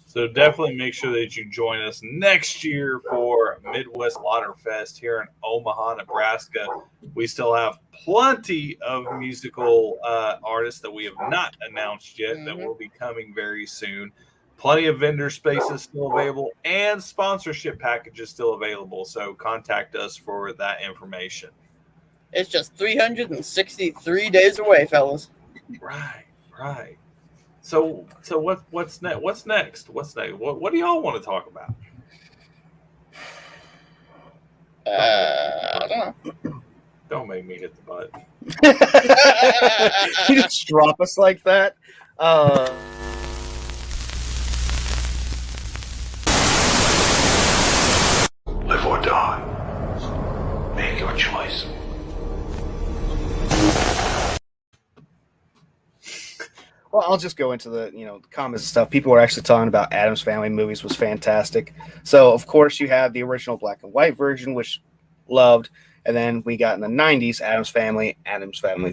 So definitely make sure that you join us next year for Midwest Lauderfest here in Omaha, Nebraska. We still have plenty of musical artists that we have not announced yet that will be coming very soon. Plenty of vendor spaces still available and sponsorship packages still available. So contact us for that information. It's just 363 days away, fellas. Right. So what's next? What's next? What do y'all want to talk about? I don't know. Don't make me hit the button. You just drop us like that. Live or die. Make your choice. Well, I'll just go into the comments and stuff. People were actually talking about Addams Family movies was fantastic. So of course you have the original black and white version, which loved, and then we got in the 90s Addams Family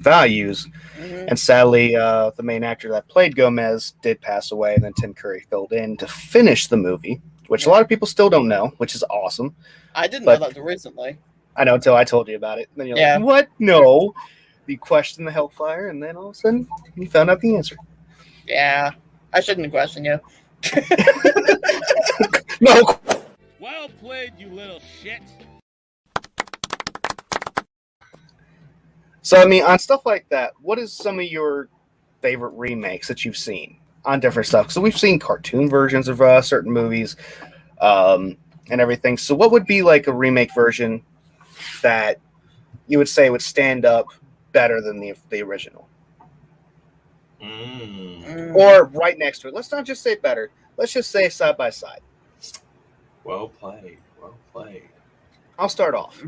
Values, and sadly the main actor that played Gomez did pass away, and then Tim Curry filled in to finish the movie, which a lot of people still don't know, which is awesome. I didn't know that recently. I know until I told you about it. And then you're like, what? No. You question the Hellfire, and then all of a sudden you found out the answer. Yeah, I shouldn't question you. No. Well played, you little shit. So, I mean, on stuff like that, what is some of your favorite remakes that you've seen on different stuff? So we've seen cartoon versions of certain movies and everything. So what would be like a remake version that you would say would stand up better than the original? Or right next to it. Let's not just say better. Let's just say side by side. Well played. I'll start off.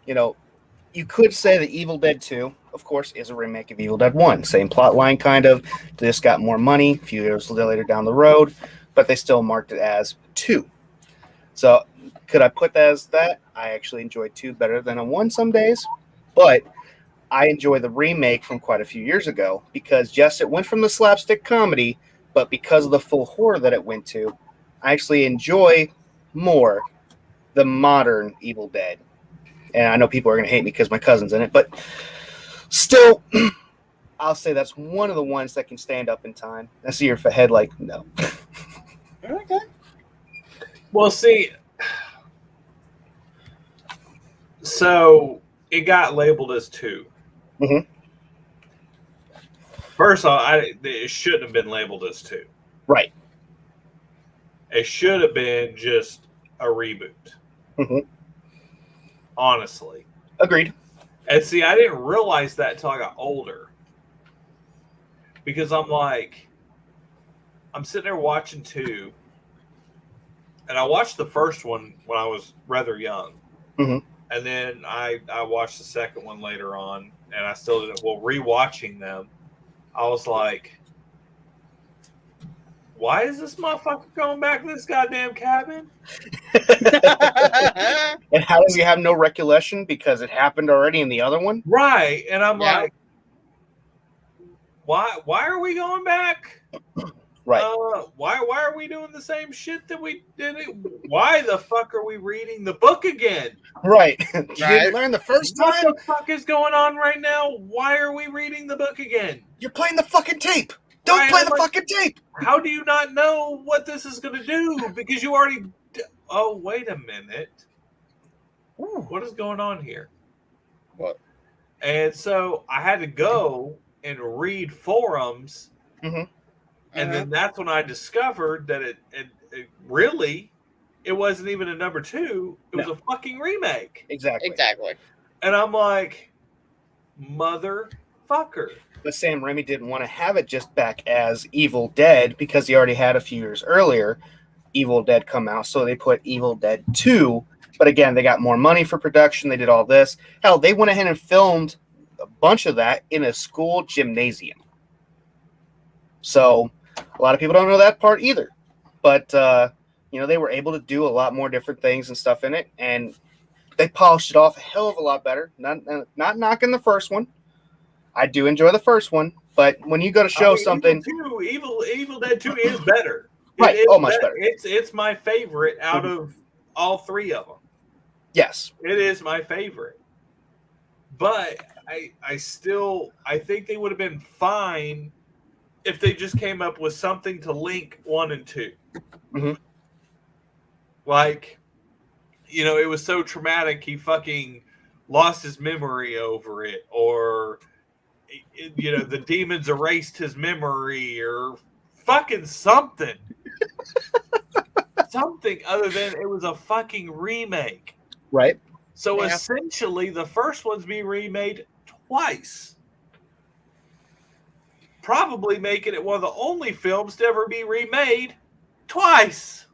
You could say that Evil Dead 2, of course, is a remake of Evil Dead 1. Same plot line, kind of. They just got more money a few years later down the road, but they still marked it as 2. So could I put that as that? I actually enjoyed 2 better than a 1 some days, but I enjoy the remake from quite a few years ago because, yes, it went from the slapstick comedy, but because of the full horror that it went to, I actually enjoy more the modern Evil Dead. And I know people are going to hate me because my cousin's in it, but still, I'll say that's one of the ones that can stand up in time. I see your head like, no. Okay. Well, see, so it got labeled as 2. Mhm. First of all, it shouldn't have been labeled as 2. Right. It should have been just a reboot. Mhm. Honestly. Agreed. And see, I didn't realize that until I got older. Because I'm sitting there watching 2. And I watched the first one when I was rather young. Mhm. And then I watched the second one later on. And I still didn't. Well, rewatching them, I was like, why is this motherfucker going back to this goddamn cabin? And how does he have no recollection? Because it happened already in the other one? Right. And I'm Yeah. like, why are we going back? Right. Why are we doing the same shit that we did? Why the fuck are we reading the book again? Right. You Right. didn't learn the first What time? the fuck is going on right now? Why are we reading the book again? You're playing the fucking tape. Don't Right, play I'm the like- fucking tape. How do you not know what this is going to do? Because you already... Oh, wait a minute. Ooh. What is going on here? What? And so I had to go and read forums. Mhm. And then that's when I discovered that it really, it wasn't even a number 2. It was a fucking remake. Exactly. Exactly. And I'm like, motherfucker. But Sam Raimi didn't want to have it just back as Evil Dead because he already had a few years earlier Evil Dead come out. So they put Evil Dead 2. But again, they got more money for production. They did all this. Hell, they went ahead and filmed a bunch of that in a school gymnasium. So a lot of people don't know that part either. But, they were able to do a lot more different things and stuff in it. And they polished it off a hell of a lot better. Not knocking the first one. I do enjoy the first one. But when you go to show something... Evil Dead 2 is better. Right. It is Much better. It's my favorite out of all 3 of them. Yes. It is my favorite. But I think they would have been fine if they just came up with something to link 1 and 2. Mm-hmm. Like, it was so traumatic he fucking lost his memory over it, or the demons erased his memory, or fucking something. Something other than it was a fucking remake. Right. So essentially, the first one's being remade twice. Probably making it one of the only films to ever be remade twice.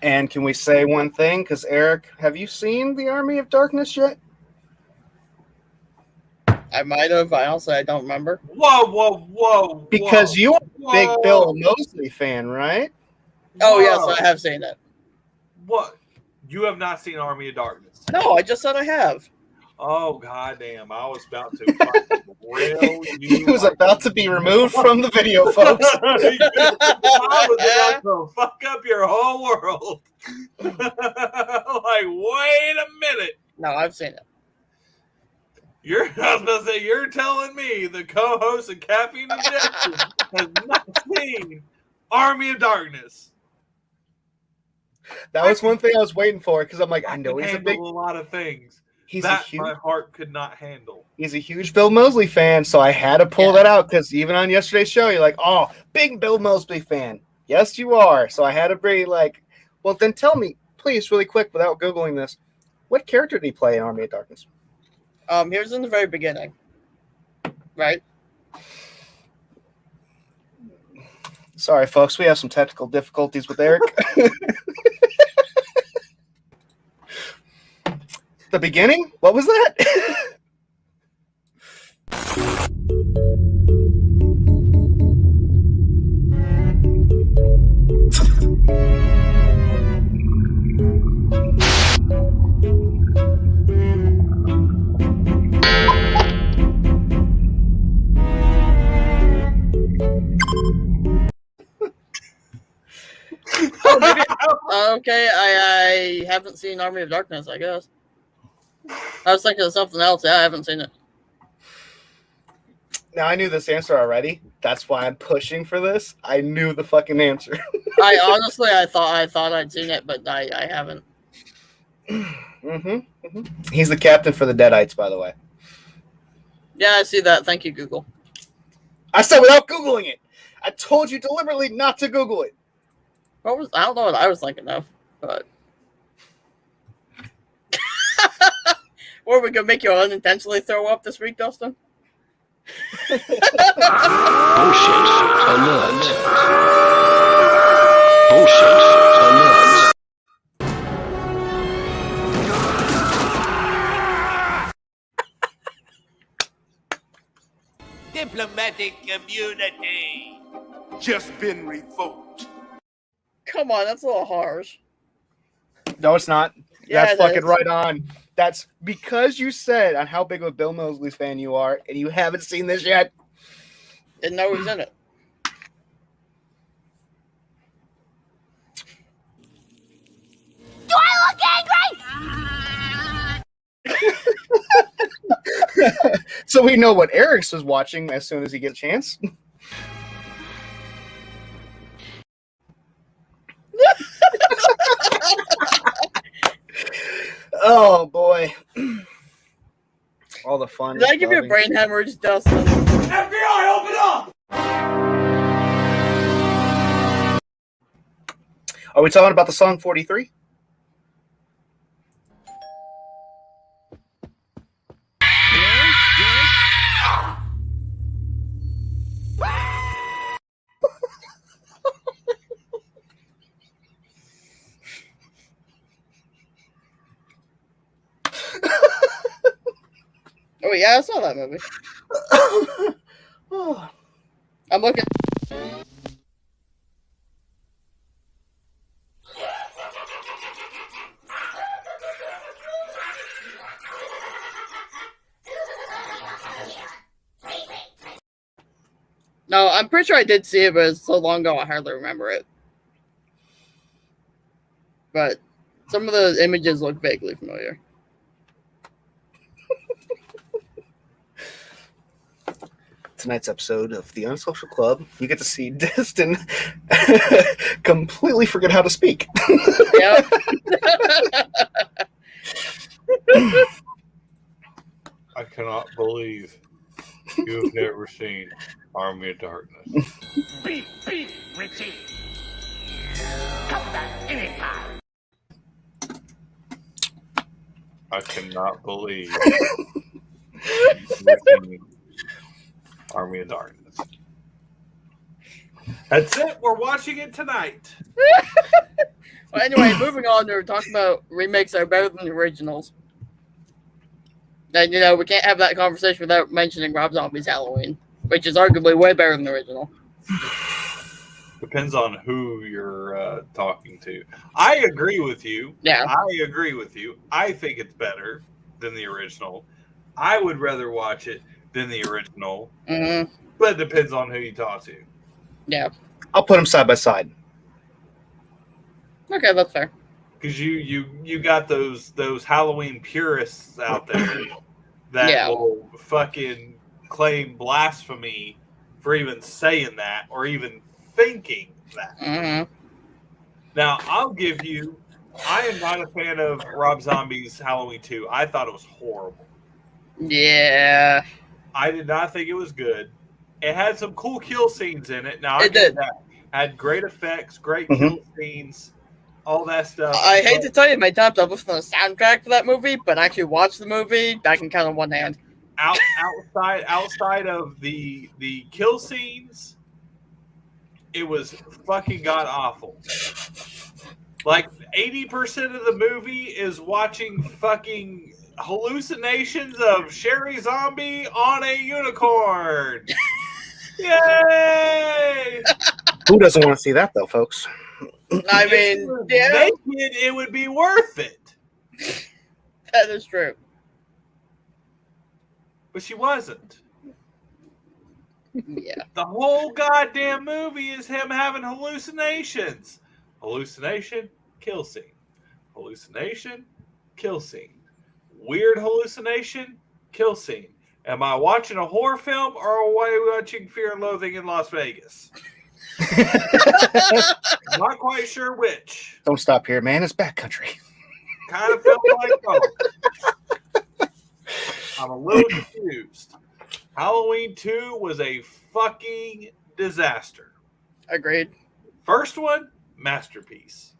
And can we say one thing? Because, Eric, have you seen The Army of Darkness yet? I might have. Honestly, I don't remember. Whoa. Because you're a big Whoa. Bill Moseley fan, right? Oh, yes, Whoa. I have seen it. What? You have not seen Army of Darkness? No, I just said I have. Oh, goddamn. I was about to fucking grill you. He was about to be removed from the video, folks. I was about to fuck up your whole world. Like, wait a minute. No, I've seen it. I was about to say, you're telling me the co-host of Caffeine Injection has not seen Army of Darkness. That was one thing I was waiting for because I'm like, I know he's a handle big. a lot of things He's that a huge. my heart could not handle. He's a huge Bill Moseley fan, so I had to pull that out because even on yesterday's show, you're like, "Oh, big Bill Moseley fan." Yes, you are. So I had to be like, "Well, then tell me, please, really quick, without googling this, what character did he play in Army of Darkness?" He was in the very beginning, right? Sorry, folks, we have some technical difficulties with Eric. The beginning? What was that? okay. I haven't seen Army of Darkness, I guess. I was thinking of something else. Yeah, I haven't seen it. Now, I knew this answer already. That's why I'm pushing for this. I knew the fucking answer. I honestly, I thought I'd seen it, but I haven't. He's the captain for the Deadites, by the way. Yeah, I see that. Thank you, Google. I said without Googling it. I told you deliberately not to Google it. I don't know what I was thinking of, but. Or we gonna make you unintentionally throw up this week, Dustin? Bullshit alert. Bullshit alert. Diplomatic community. Just been revoked. Come on, that's a little harsh. No, it's not. Yeah, That's it fucking is. right on. That's because you said on how big of a Bill Moseley's fan you are, and you haven't seen this yet. Didn't know he was in it. Do I look angry? So we know what Eric's was watching as soon as he gets a chance. Oh boy. All the fun. Did I give you a brain hemorrhage, Dustin? FBI, open up! Are we talking about the song 43? Oh yeah, I saw that movie. I'm looking. No, I'm pretty sure I did see it, but it's so long ago I hardly remember it. But some of the images look vaguely familiar. Tonight's episode of the Unsocial Club, you get to see Destin completely forget how to speak. Yep. I cannot believe you've never seen Army of Darkness. Beep, beep, Richie. Come back anytime. I cannot believe you've never seen Army of Darkness. That's it. We're watching it tonight. Well, anyway, moving on. We're talking about remakes that are better than the originals. And, you know, we can't have that conversation without mentioning Rob Zombie's Halloween, which is arguably way better than the original. Depends on who you're talking to. I agree with you. Yeah. I agree with you. I think it's better than the original. I would rather watch it than the original. Mm-hmm. But it depends on who you talk to. Yeah. I'll put them side by side. Okay, that's fair. Because you got those Halloween purists out there that will fucking claim blasphemy for even saying that or even thinking that. Mm-hmm. Now, I'll give you, I am not a fan of Rob Zombie's Halloween 2. I thought it was horrible. Yeah. I did not think it was good. It had some cool kill scenes in it. Now, I It get did. that. Had great effects, great kill scenes, all that stuff. I hate to tell you, my times I've listened to the soundtrack for that movie, but actually watch the movie, I can count on one hand. Outside of the kill scenes, it was fucking god awful. Like 80% of the movie is watching fucking hallucinations of Sherry Zombie on a unicorn. Yay! Who doesn't want to see that, though, folks? I mean, yeah, Naked, it would be worth it. that is true. But she wasn't. Yeah. The whole goddamn movie is him having hallucinations. Hallucination, kill scene. Hallucination, kill scene. Weird hallucination, kill scene. Am I watching a horror film or are we watching Fear and Loathing in Las Vegas? Not quite sure which. Don't stop here, man. It's backcountry. Kind of felt like both. I'm a little confused. Halloween 2 was a fucking disaster. Agreed. First one, masterpiece.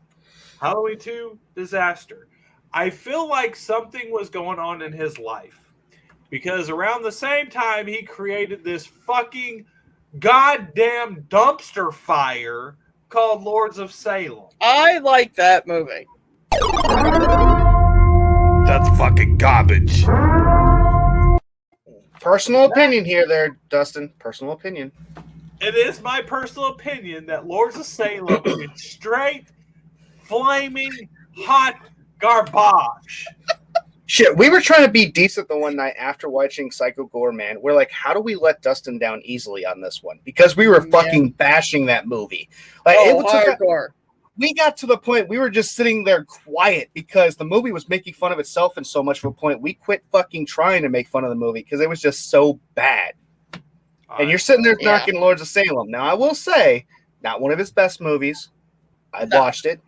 Halloween 2, disaster. I feel like something was going on in his life because around the same time he created this fucking goddamn dumpster fire called Lords of Salem. I like that movie. That's fucking garbage. Personal opinion here, there, Dustin. Personal opinion. It is my personal opinion that Lords of Salem is straight, flaming, hot garbage. Shit, we were trying to be decent the one night after watching Psycho Gore, man. We're like, how do we let Dustin down easily on this one? Because we were fucking bashing that movie. Like, hardcore. We got to the point we were just sitting there quiet because the movie was making fun of itself in so much of a point. We quit fucking trying to make fun of the movie because it was just so bad. And you're sitting there knocking Lords of Salem. Now, I will say, not one of his best movies. I watched it.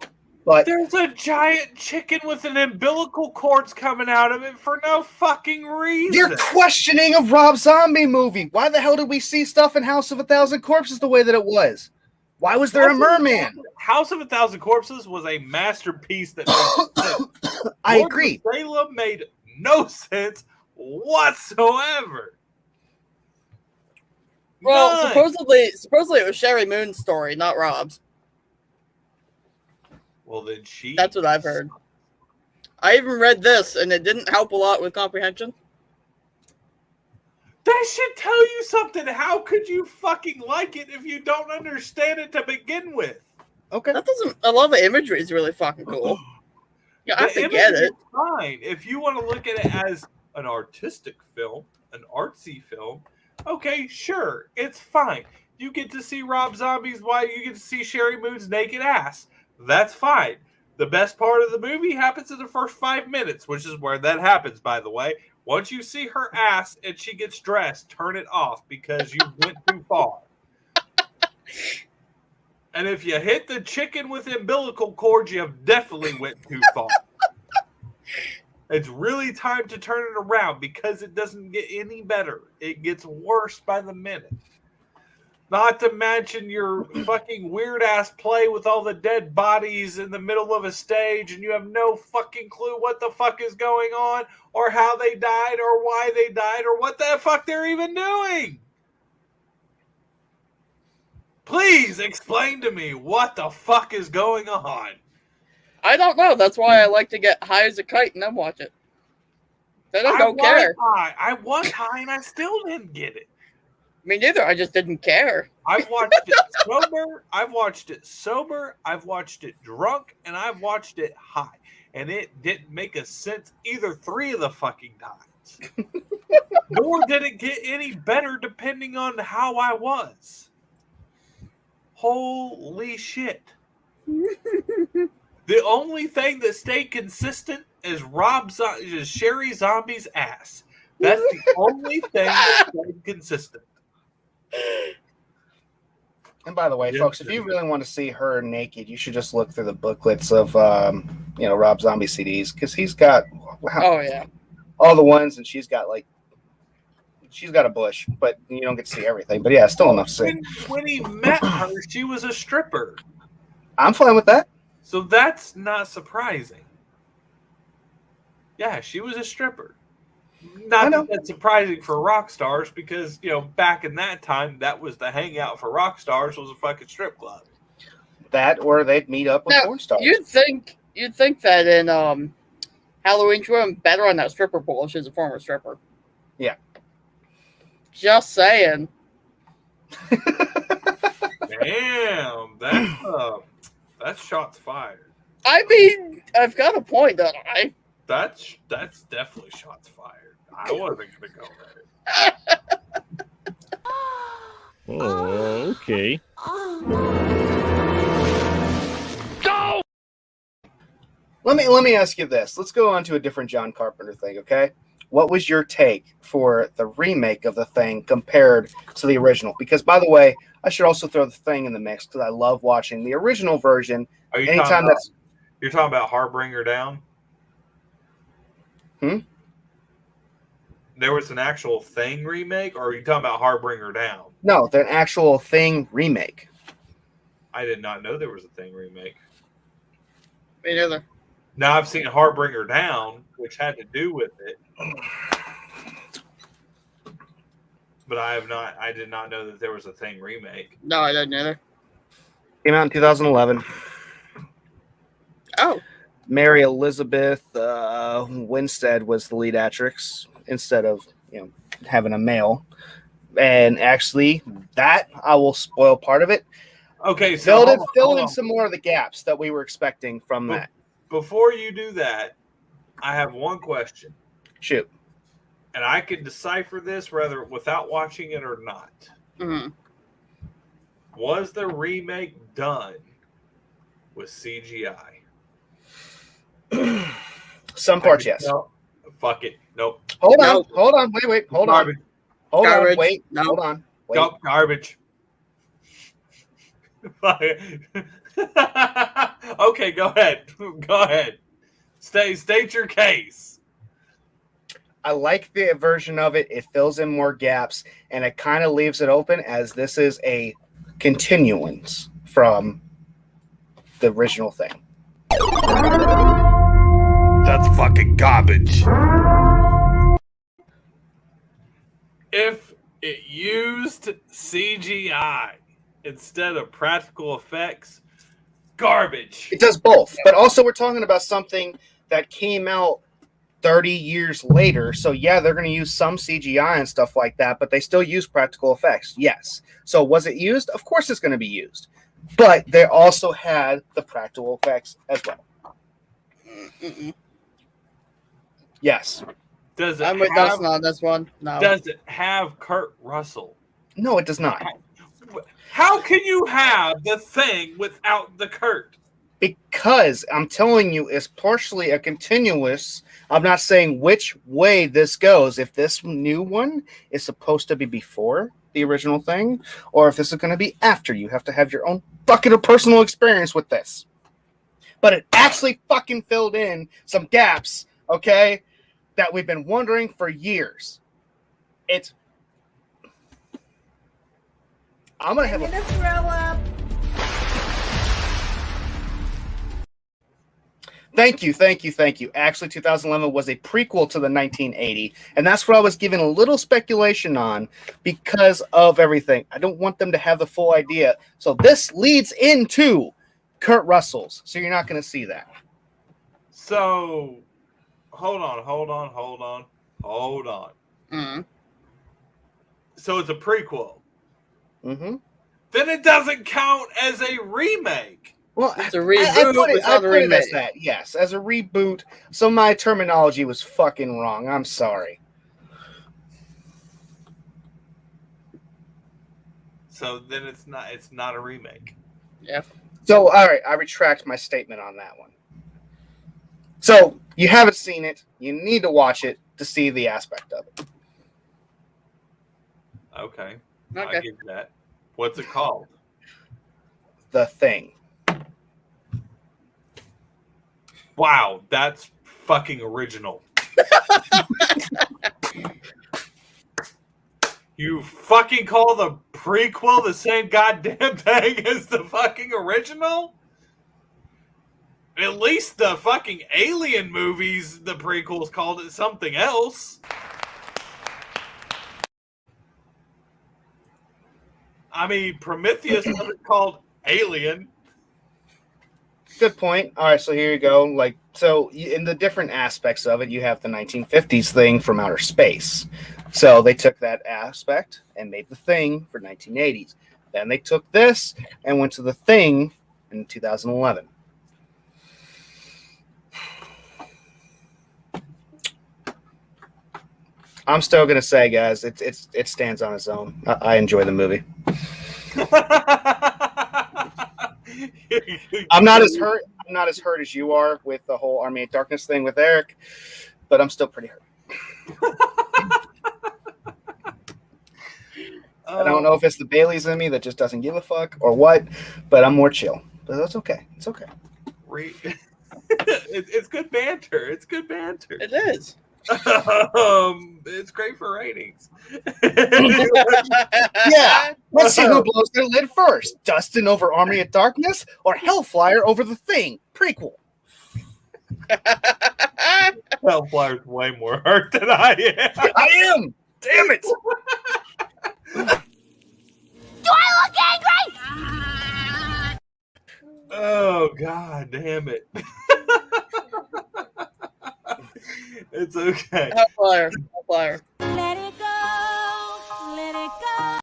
But there's a giant chicken with an umbilical cords coming out of it for no fucking reason. You're questioning a Rob Zombie movie. Why the hell did we see stuff in House of a Thousand Corpses the way that it was? Why was there a merman? House of a Thousand Corpses was a masterpiece that made sense. I agree. Salem made no sense whatsoever. Well, supposedly it was Sherry Moon's story, not Rob's. Well, then That's what I've heard. I even read this, and it didn't help a lot with comprehension. That should tell you something. How could you fucking like it if you don't understand it to begin with? Okay. That doesn't. A lot of the imagery is really fucking cool. Yeah, I have to get it. Fine. If you want to look at it as an artistic film, an artsy film, okay, sure, it's fine. You get to see Rob Zombie's wife. You get to see Sherry Moon's naked ass. That's fine. The best part of the movie happens in the first 5 minutes, which is where that happens, by the way. Once you see her ass and she gets dressed, turn it off because you went too far. And if you hit the chicken with umbilical cords, you have definitely went too far. It's really time to turn it around because it doesn't get any better. It gets worse by the minute. Not to mention your fucking weird-ass play with all the dead bodies in the middle of a stage and you have no fucking clue what the fuck is going on or how they died or why they died or what the fuck they're even doing. Please explain to me what the fuck is going on. I don't know. That's why I like to get high as a kite and then watch it. Then I don't care. I was high and I still didn't get it. Me neither. I just didn't care. I've watched it sober. I've watched it sober. I've watched it drunk, and I've watched it high, and it didn't make a sense either 3 of the fucking times. Nor did it get any better depending on how I was. Holy shit! The only thing that stayed consistent is Sherry Zombie's ass. That's the only thing that stayed consistent. And by the way, folks, if you really want to see her naked, you should just look through the booklets of Rob Zombie CDs because he's got all the ones, and she's got a bush, but you don't get to see everything. But yeah, still enough to see. When he met her, she was a stripper. I'm fine with that. So that's not surprising. Yeah, she was a stripper. Not that that's surprising for rock stars because, back in that time, that was the hangout for rock stars was a fucking strip club. That or they'd meet up with porn stars. You'd think that in Halloween she went better on that stripper pole if she's a former stripper. Yeah. Just saying. Damn, that's shots fired. I mean, I've got a point, don't I? That's definitely shots fired. I wasn't gonna go there. Oh, okay. Go! Let me ask you this. Let's go on to a different John Carpenter thing, okay? What was your take for the remake of The Thing compared to the original? Because, by the way, I should also throw The Thing in the mix because I love watching the original version. Are you Anytime that's you're talking about Harbinger Down? There was an actual Thing remake, or are you talking about Harbinger Down? no, they're an actual Thing remake. I did not know there was a Thing remake. Me neither. Now I've seen Harbinger Down, which had to do with it, but I did not know that there was a Thing remake. No, I didn't either. Came out in 2011. Oh, Mary Elizabeth Winstead was the lead actress instead of having a male. And actually, that I will spoil part of it. Okay, so Filled in some more of the gaps that we were expecting from that. Before you do that, I have one question. Shoot. And I can decipher this whether without watching it or not. mm-hmm. Was the remake done with CGI? Some parts, yes. No, fuck it. Nope. Hold Nope. on. Wait. Hold Garbage. on. Hold Garbage. on. Wait. Nope. Hold on. Wait. Nope. Garbage. Okay, go ahead. Go ahead. State your case. I like the version of it. It fills in more gaps, and it kind of leaves it open as this is a continuance from the original Thing. That's fucking garbage. If it used CGI instead of practical effects, garbage. It does both, but also we're talking about something that came out 30 years later. So yeah, they're going to use some CGI and stuff like that, but they still use practical effects. Yes. So was it used? Of course it's going to be used, but they also had the practical effects as well. Mm-mm. I'm Yes. with Dustin on this one. No. Does it have Kurt Russell? No, it does not. How can you have the Thing without the Kurt? Because I'm telling you, it's partially a continuous. I'm not saying which way this goes. If this new one is supposed to be before the original Thing, or if this is going to be after. You have to have your own bucket of personal experience with this. But it actually fucking filled in some gaps, okay, that we've been wondering for years. I'm going to have a... throw up. Thank you. Actually, 2011 was a prequel to the 1980, and that's what I was giving a little speculation on because of everything. I don't want them to have the full idea. So this leads into Kurt Russell's, so you're not going to see that. So, hold on. Mm-hmm. So it's a prequel. Mm-hmm. Then it doesn't count as a remake. Well, It's a reboot. It's not a remake. As that, yes, as a reboot. So my terminology was fucking wrong. I'm sorry. So then it's not a remake. Yeah. So, all right, I retract my statement on that one. So you haven't seen it. You need to watch it to see the aspect of it. Okay. Okay. I'll give you that. What's it called? The Thing. Wow, that's fucking original. You fucking call the prequel the same goddamn thing as the fucking original? At least the fucking Alien movies, the prequels called it something else. I mean, Prometheus wasn't called Alien. Good point. All right, so here you go. So in the different aspects of it, you have the 1950s thing from outer space. So they took that aspect and made the Thing for 1980s. Then they took this and went to the Thing in 2011. I'm still gonna say, guys, it stands on its own. I enjoy the movie. I'm not as hurt not as hurt as you are with the whole Army of Darkness thing with Eric, but I'm still pretty hurt. I don't know if it's the Baileys in me that just doesn't give a fuck or what, but I'm more chill. But that's okay. It's okay. It's good banter. It's good banter. It is. It's great for ratings. Yeah. Let's see who blows their lid first. Dustin over Army of Darkness or Hellfire over The Thing? Prequel. Hellfire's way more hurt than I am. I am. Damn it. Do I look angry? Oh, God damn it. It's okay. Hellfire. Hellfire. Let it go. Let it go.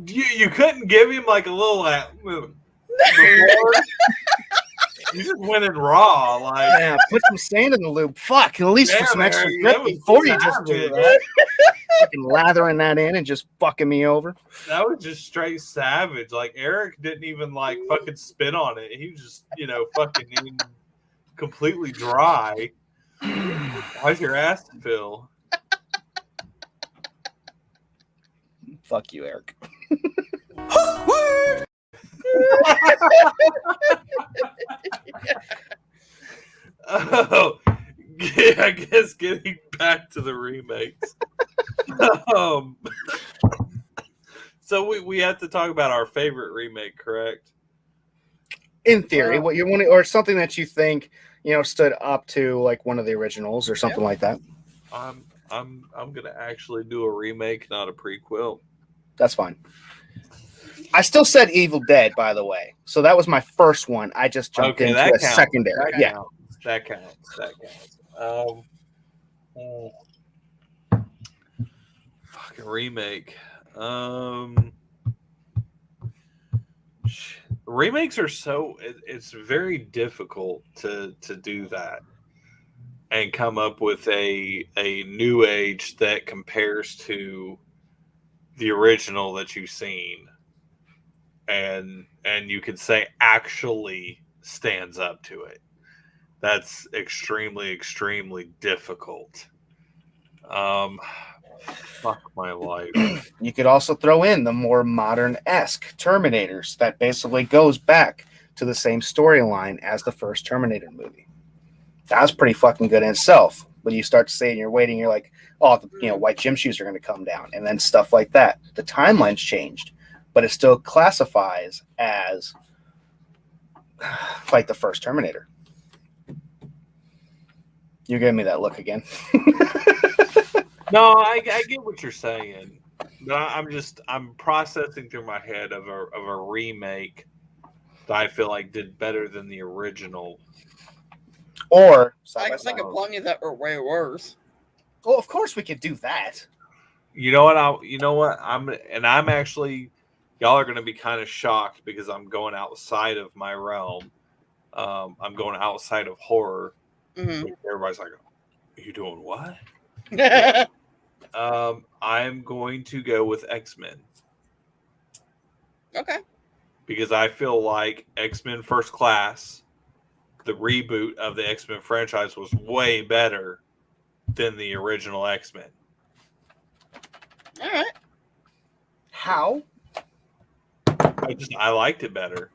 You couldn't give him like a little before? You just went in raw, like Yeah, put some sand in the lube. Fuck, at least for some Damn, extra Eric, grip that was before you just do savage. that. Fucking lathering that in and just fucking me over. that was just straight savage. Like Eric didn't even like fucking spit on it. He was just fucking completely dry. How's your ass feel? Fuck you, Eric. Oh, yeah, I guess getting back to the remakes. So we have to talk about our favorite remake, correct? In theory, what you want, or something that you think stood up to like one of the originals or something like that. I'm gonna actually do a remake, not a prequel. That's fine. I still said Evil Dead, by the way. So that was my first one. I just jumped into a secondary. That counts. Fucking remake. Remakes are it's very difficult to do that and come up with a new age that compares to the original that you've seen and you could say actually stands up to it. That's extremely difficult. Fuck my life. You could also throw in the more modern-esque Terminators that basically goes back to the same storyline as the first Terminator movie. That was pretty fucking good in itself. When you start to say and you're waiting, you're like, oh, white gym shoes are going to come down, and then stuff like that. The timeline's changed, but it still classifies as like the first Terminator. You're giving me that look again. No, I get what you're saying. No, I'm processing through my head of a remake that I feel like did better than the original. Or I can think of plenty that were way worse. Well, of course we could do that. You know what? I'm actually, y'all are going to be kind of shocked because I'm going outside of my realm. I'm going outside of horror. Mm-hmm. Everybody's like, "Are you doing what?" I'm going to go with X-Men. Okay. Because I feel like X-Men First Class, the reboot of the X-Men franchise, was way better than the original X-Men. All right. How? I liked it better.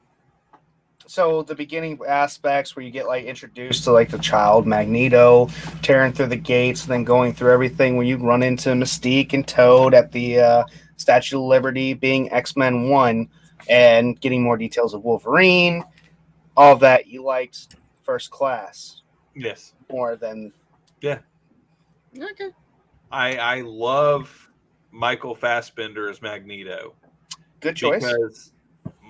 So the beginning aspects where you get like introduced to like the child Magneto tearing through the gates and then going through everything where you run into Mystique and Toad at the Statue of Liberty being X-Men 1 and getting more details of Wolverine, all of that you liked First Class. Yes. More than... Yeah. Okay. I love Michael Fassbender as Magneto. Good choice. Because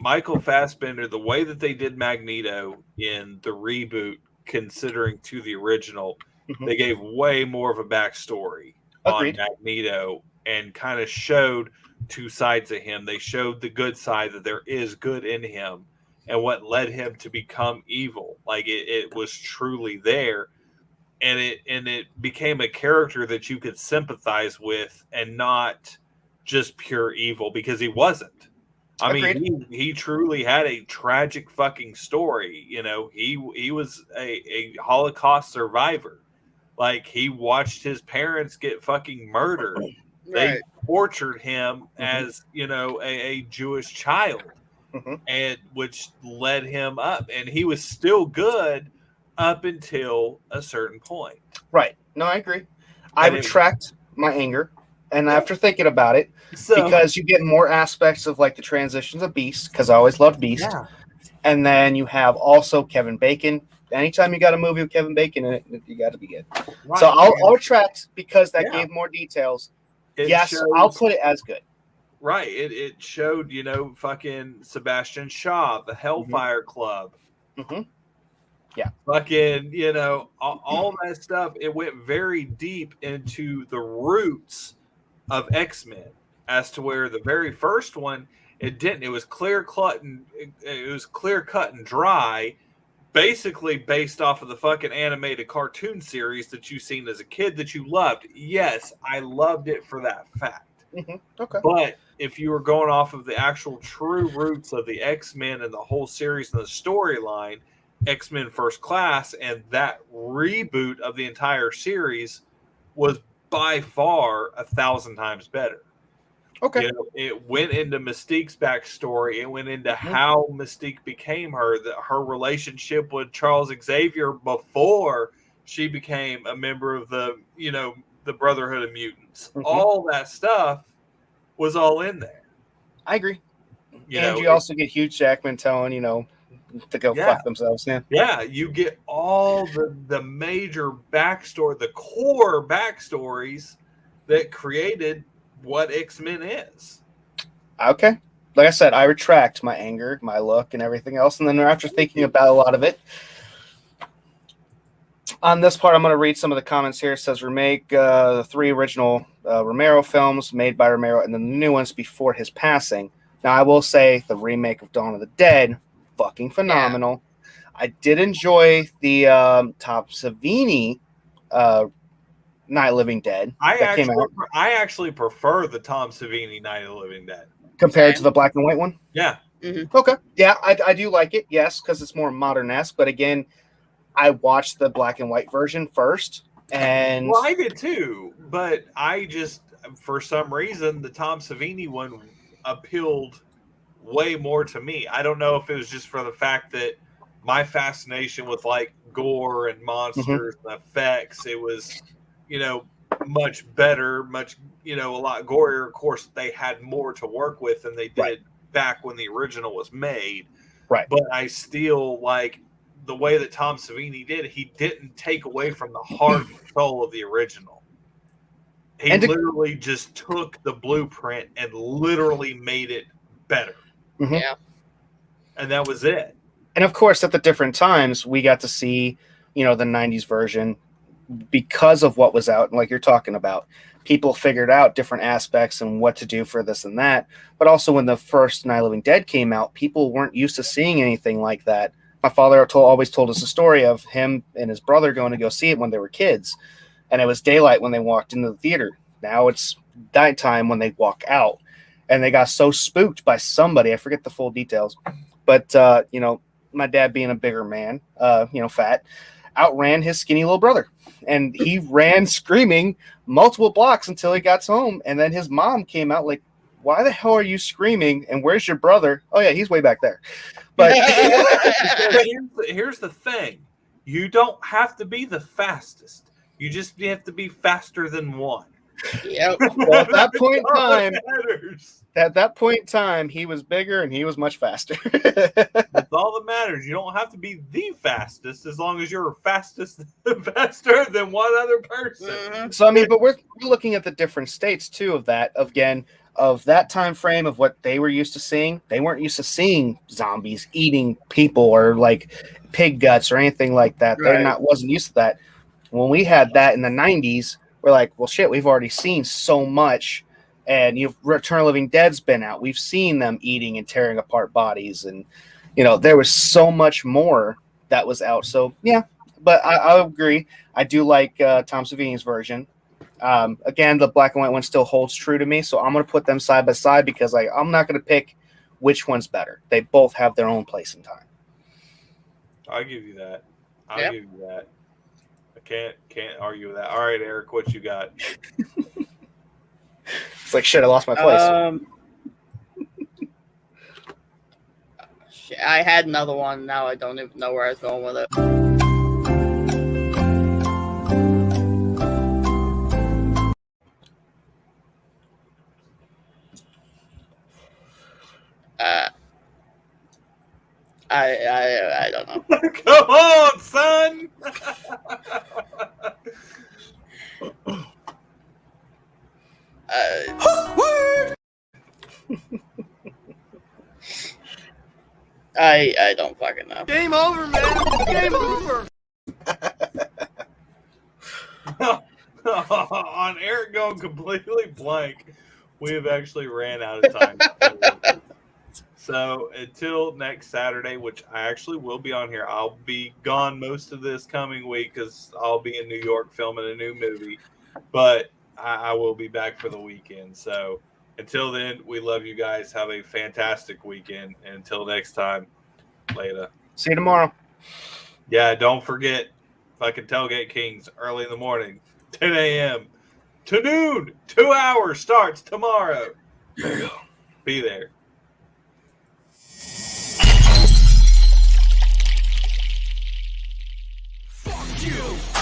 Michael Fassbender, the way that they did Magneto in the reboot, considering to the original, they gave way more of a backstory on Magneto and kind of showed two sides of him. They showed the good side, that there is good in him, and what led him to become evil. Like it was truly there. and it became a character that you could sympathize with and not just pure evil, because he wasn't. I mean, he truly had a tragic fucking story. You know, he was a Holocaust survivor. Like, he watched his parents get fucking murdered. They tortured him as, you know, a Jewish child, and which led him up, and he was still good up until a certain point. Right. No, I agree. I retract my anger, and after thinking about it, because you get more aspects of like the transitions of Beast, because I always loved Beast, and then you have also Kevin Bacon. Anytime you got a movie with Kevin Bacon in it, you got to be good. Right. So I'll retract because that gave more details. I'll put it as good. Right. It showed, you know, fucking Sebastian Shaw, the Hellfire Club. Yeah. Fucking, you know, all that stuff. It went very deep into the roots of X-Men, as to where the very first one, it didn't. It was clear cut and dry, basically based off of the fucking animated cartoon series that you seen as a kid that you loved. Yes, I loved it for that fact. Okay. But if you were going off of the actual true roots of the X-Men and the whole series and the storyline, X-Men First Class and that reboot of the entire series was by far 1,000 times better. Okay. You know, it went into Mystique's backstory. It went into how Mystique became her, her relationship with Charles Xavier before she became a member of the, you know, the Brotherhood of Mutants. All that stuff was all in there. I agree. You also get Hugh Jackman telling, you know, to go fuck themselves. Yeah, you get all the major backstory, the core backstories that created what X-Men is. Okay. Like I said, I retract my anger, my look, and everything else. And then after thinking about a lot of it, on this part, I'm going to read some of the comments here. It says, remake the 3 original Romero films made by Romero and then the new ones before his passing. Now, I will say the remake of Dawn of the Dead, fucking phenomenal. I did enjoy the Tom Savini Night of the Living Dead. I actually prefer the Tom Savini Night of the Living Dead compared to the black and white one. Yeah. Okay. Yeah, I do like it. Yes, because it's more modern-esque. But again, I watched the black and white version first, and well, I did too. But I just, for some reason, the Tom Savini one appealed way more to me. I don't know if it was just for the fact that my fascination with like gore and monsters and effects, it was, you know, much better, much, you know, a lot gorier. Of course, they had more to work with than they did back when the original was made. Right. But I still like the way that Tom Savini did. He didn't take away from the heart and soul of the original. He literally just took the blueprint and literally made it better. Yeah. And that was it. And of course, at the different times, we got to see, you know, the 90s version because of what was out. And like you're talking about, people figured out different aspects and what to do for this and that. But also when the first Night of the Living Dead came out, people weren't used to seeing anything like that. My father always told us a story of him and his brother going to go see it when they were kids. And it was daylight when they walked into the theater. Now it's nighttime when they walk out. And they got so spooked by somebody. I forget the full details. But, you know, my dad being a bigger man, you know, fat, outran his skinny little brother. And he ran screaming multiple blocks until he got home. And then his mom came out like, why the hell are you screaming? And where's your brother? Oh, yeah, he's way back there. But here's the thing. You don't have to be the fastest. You just have to be faster than one. Yep. Well, at that point in time, he was bigger and he was much faster. That's all that matters. You don't have to be the fastest as long as you're faster than one other person. So I mean, but we're looking at the different states too of that. Again, of that time frame of what they were used to seeing. They weren't used to seeing zombies eating people or like pig guts or anything like that. Right. Wasn't used to that. When we had that in the 90s, we're like, well, shit, we've already seen so much. And Return of the Living Dead's been out. We've seen them eating and tearing apart bodies. And, you know, there was so much more that was out. So, yeah, but I agree. I do like Tom Savini's version. Again, the black and white one still holds true to me, so I'm going to put them side by side because I'm not going to pick which one's better. They both have their own place in time. I'll give you that. I'll give you that. I can't argue with that. All right, Eric, what you got? It's like, shit, I lost my place. Shit, I had another one. Now I don't even know where I was going with it. I don't know. Come on, son. I don't fucking know. Game over, man. Game over. On Eric going completely blank, we have actually ran out of time. So until next Saturday, which I actually will be on here, I'll be gone most of this coming week because I'll be in New York filming a new movie. But I will be back for the weekend. So until then, we love you guys. Have a fantastic weekend. And until next time, later. See you tomorrow. Yeah, don't forget, fucking Tailgate Kings early in the morning, 10 a.m. to noon. 2 hours starts tomorrow. Yeah. Be there.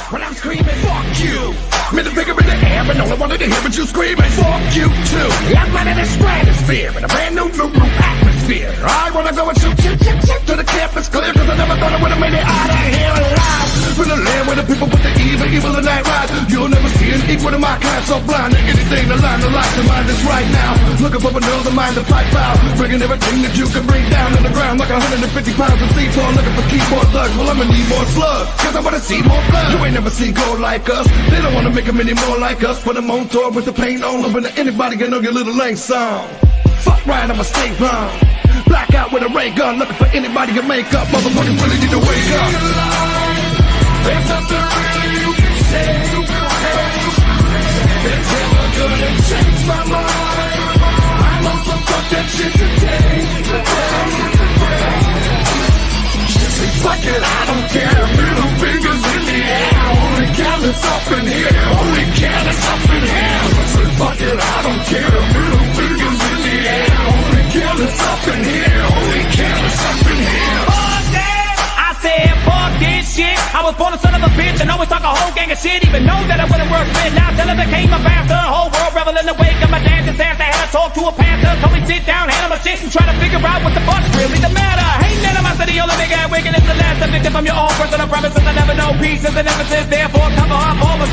When I'm screaming, fuck you. Middle finger in the air, but no one wanted to hear what you screaming. Fuck you too. I'm running this stratosphere in a brand new atmosphere. I wanna go and shoot to the campus clear, cause I never thought I would've made it out of here alive. With the land where the people put the evil and night ride. You'll never see an equal to my kind, so blind to anything to line the life to mind is right now. Looking for another mind to fight out. Bringing everything that you can bring down to the ground like 150 pounds of C4. Looking for keyboard thugs, well I'ma need more slugs, cause I wanna see more blood. You ain't never seen gold like us. They don't wanna make them any more like us. Put them on tour with the paint on. Hoping that anybody can know your little lane song. Fuck right, I'ma stay wrong. Black out with a ray gun. Looking for anybody to make up. Motherfuckers really need to wake up. There's nothing really you can say. It's never gonna change my mind. I'm on some fuck that shit today. Fuck it, I don't care. Middle fingers in the air. Only careless up in here. Only careless up in here. Say fuck it, I don't care. Middle fingers in the air. Only careless up in here. Only careless up in here. Fuck that! I said fuck this shit. I was born a son of a bitch and always talk a whole gang of shit. Even know that I wouldn't work fit. Now till I became a bastard. Whole world revel in the wake of my dad. Just after I had to talk to a pastor. Told me sit down, handle my shit, and try to figure out what the fuck's really the matter. Ain't none of my city, only big ass wicked is the last. I'm victim from your own personal promises. I never know peace is the nemesis. Therefore, cover up all the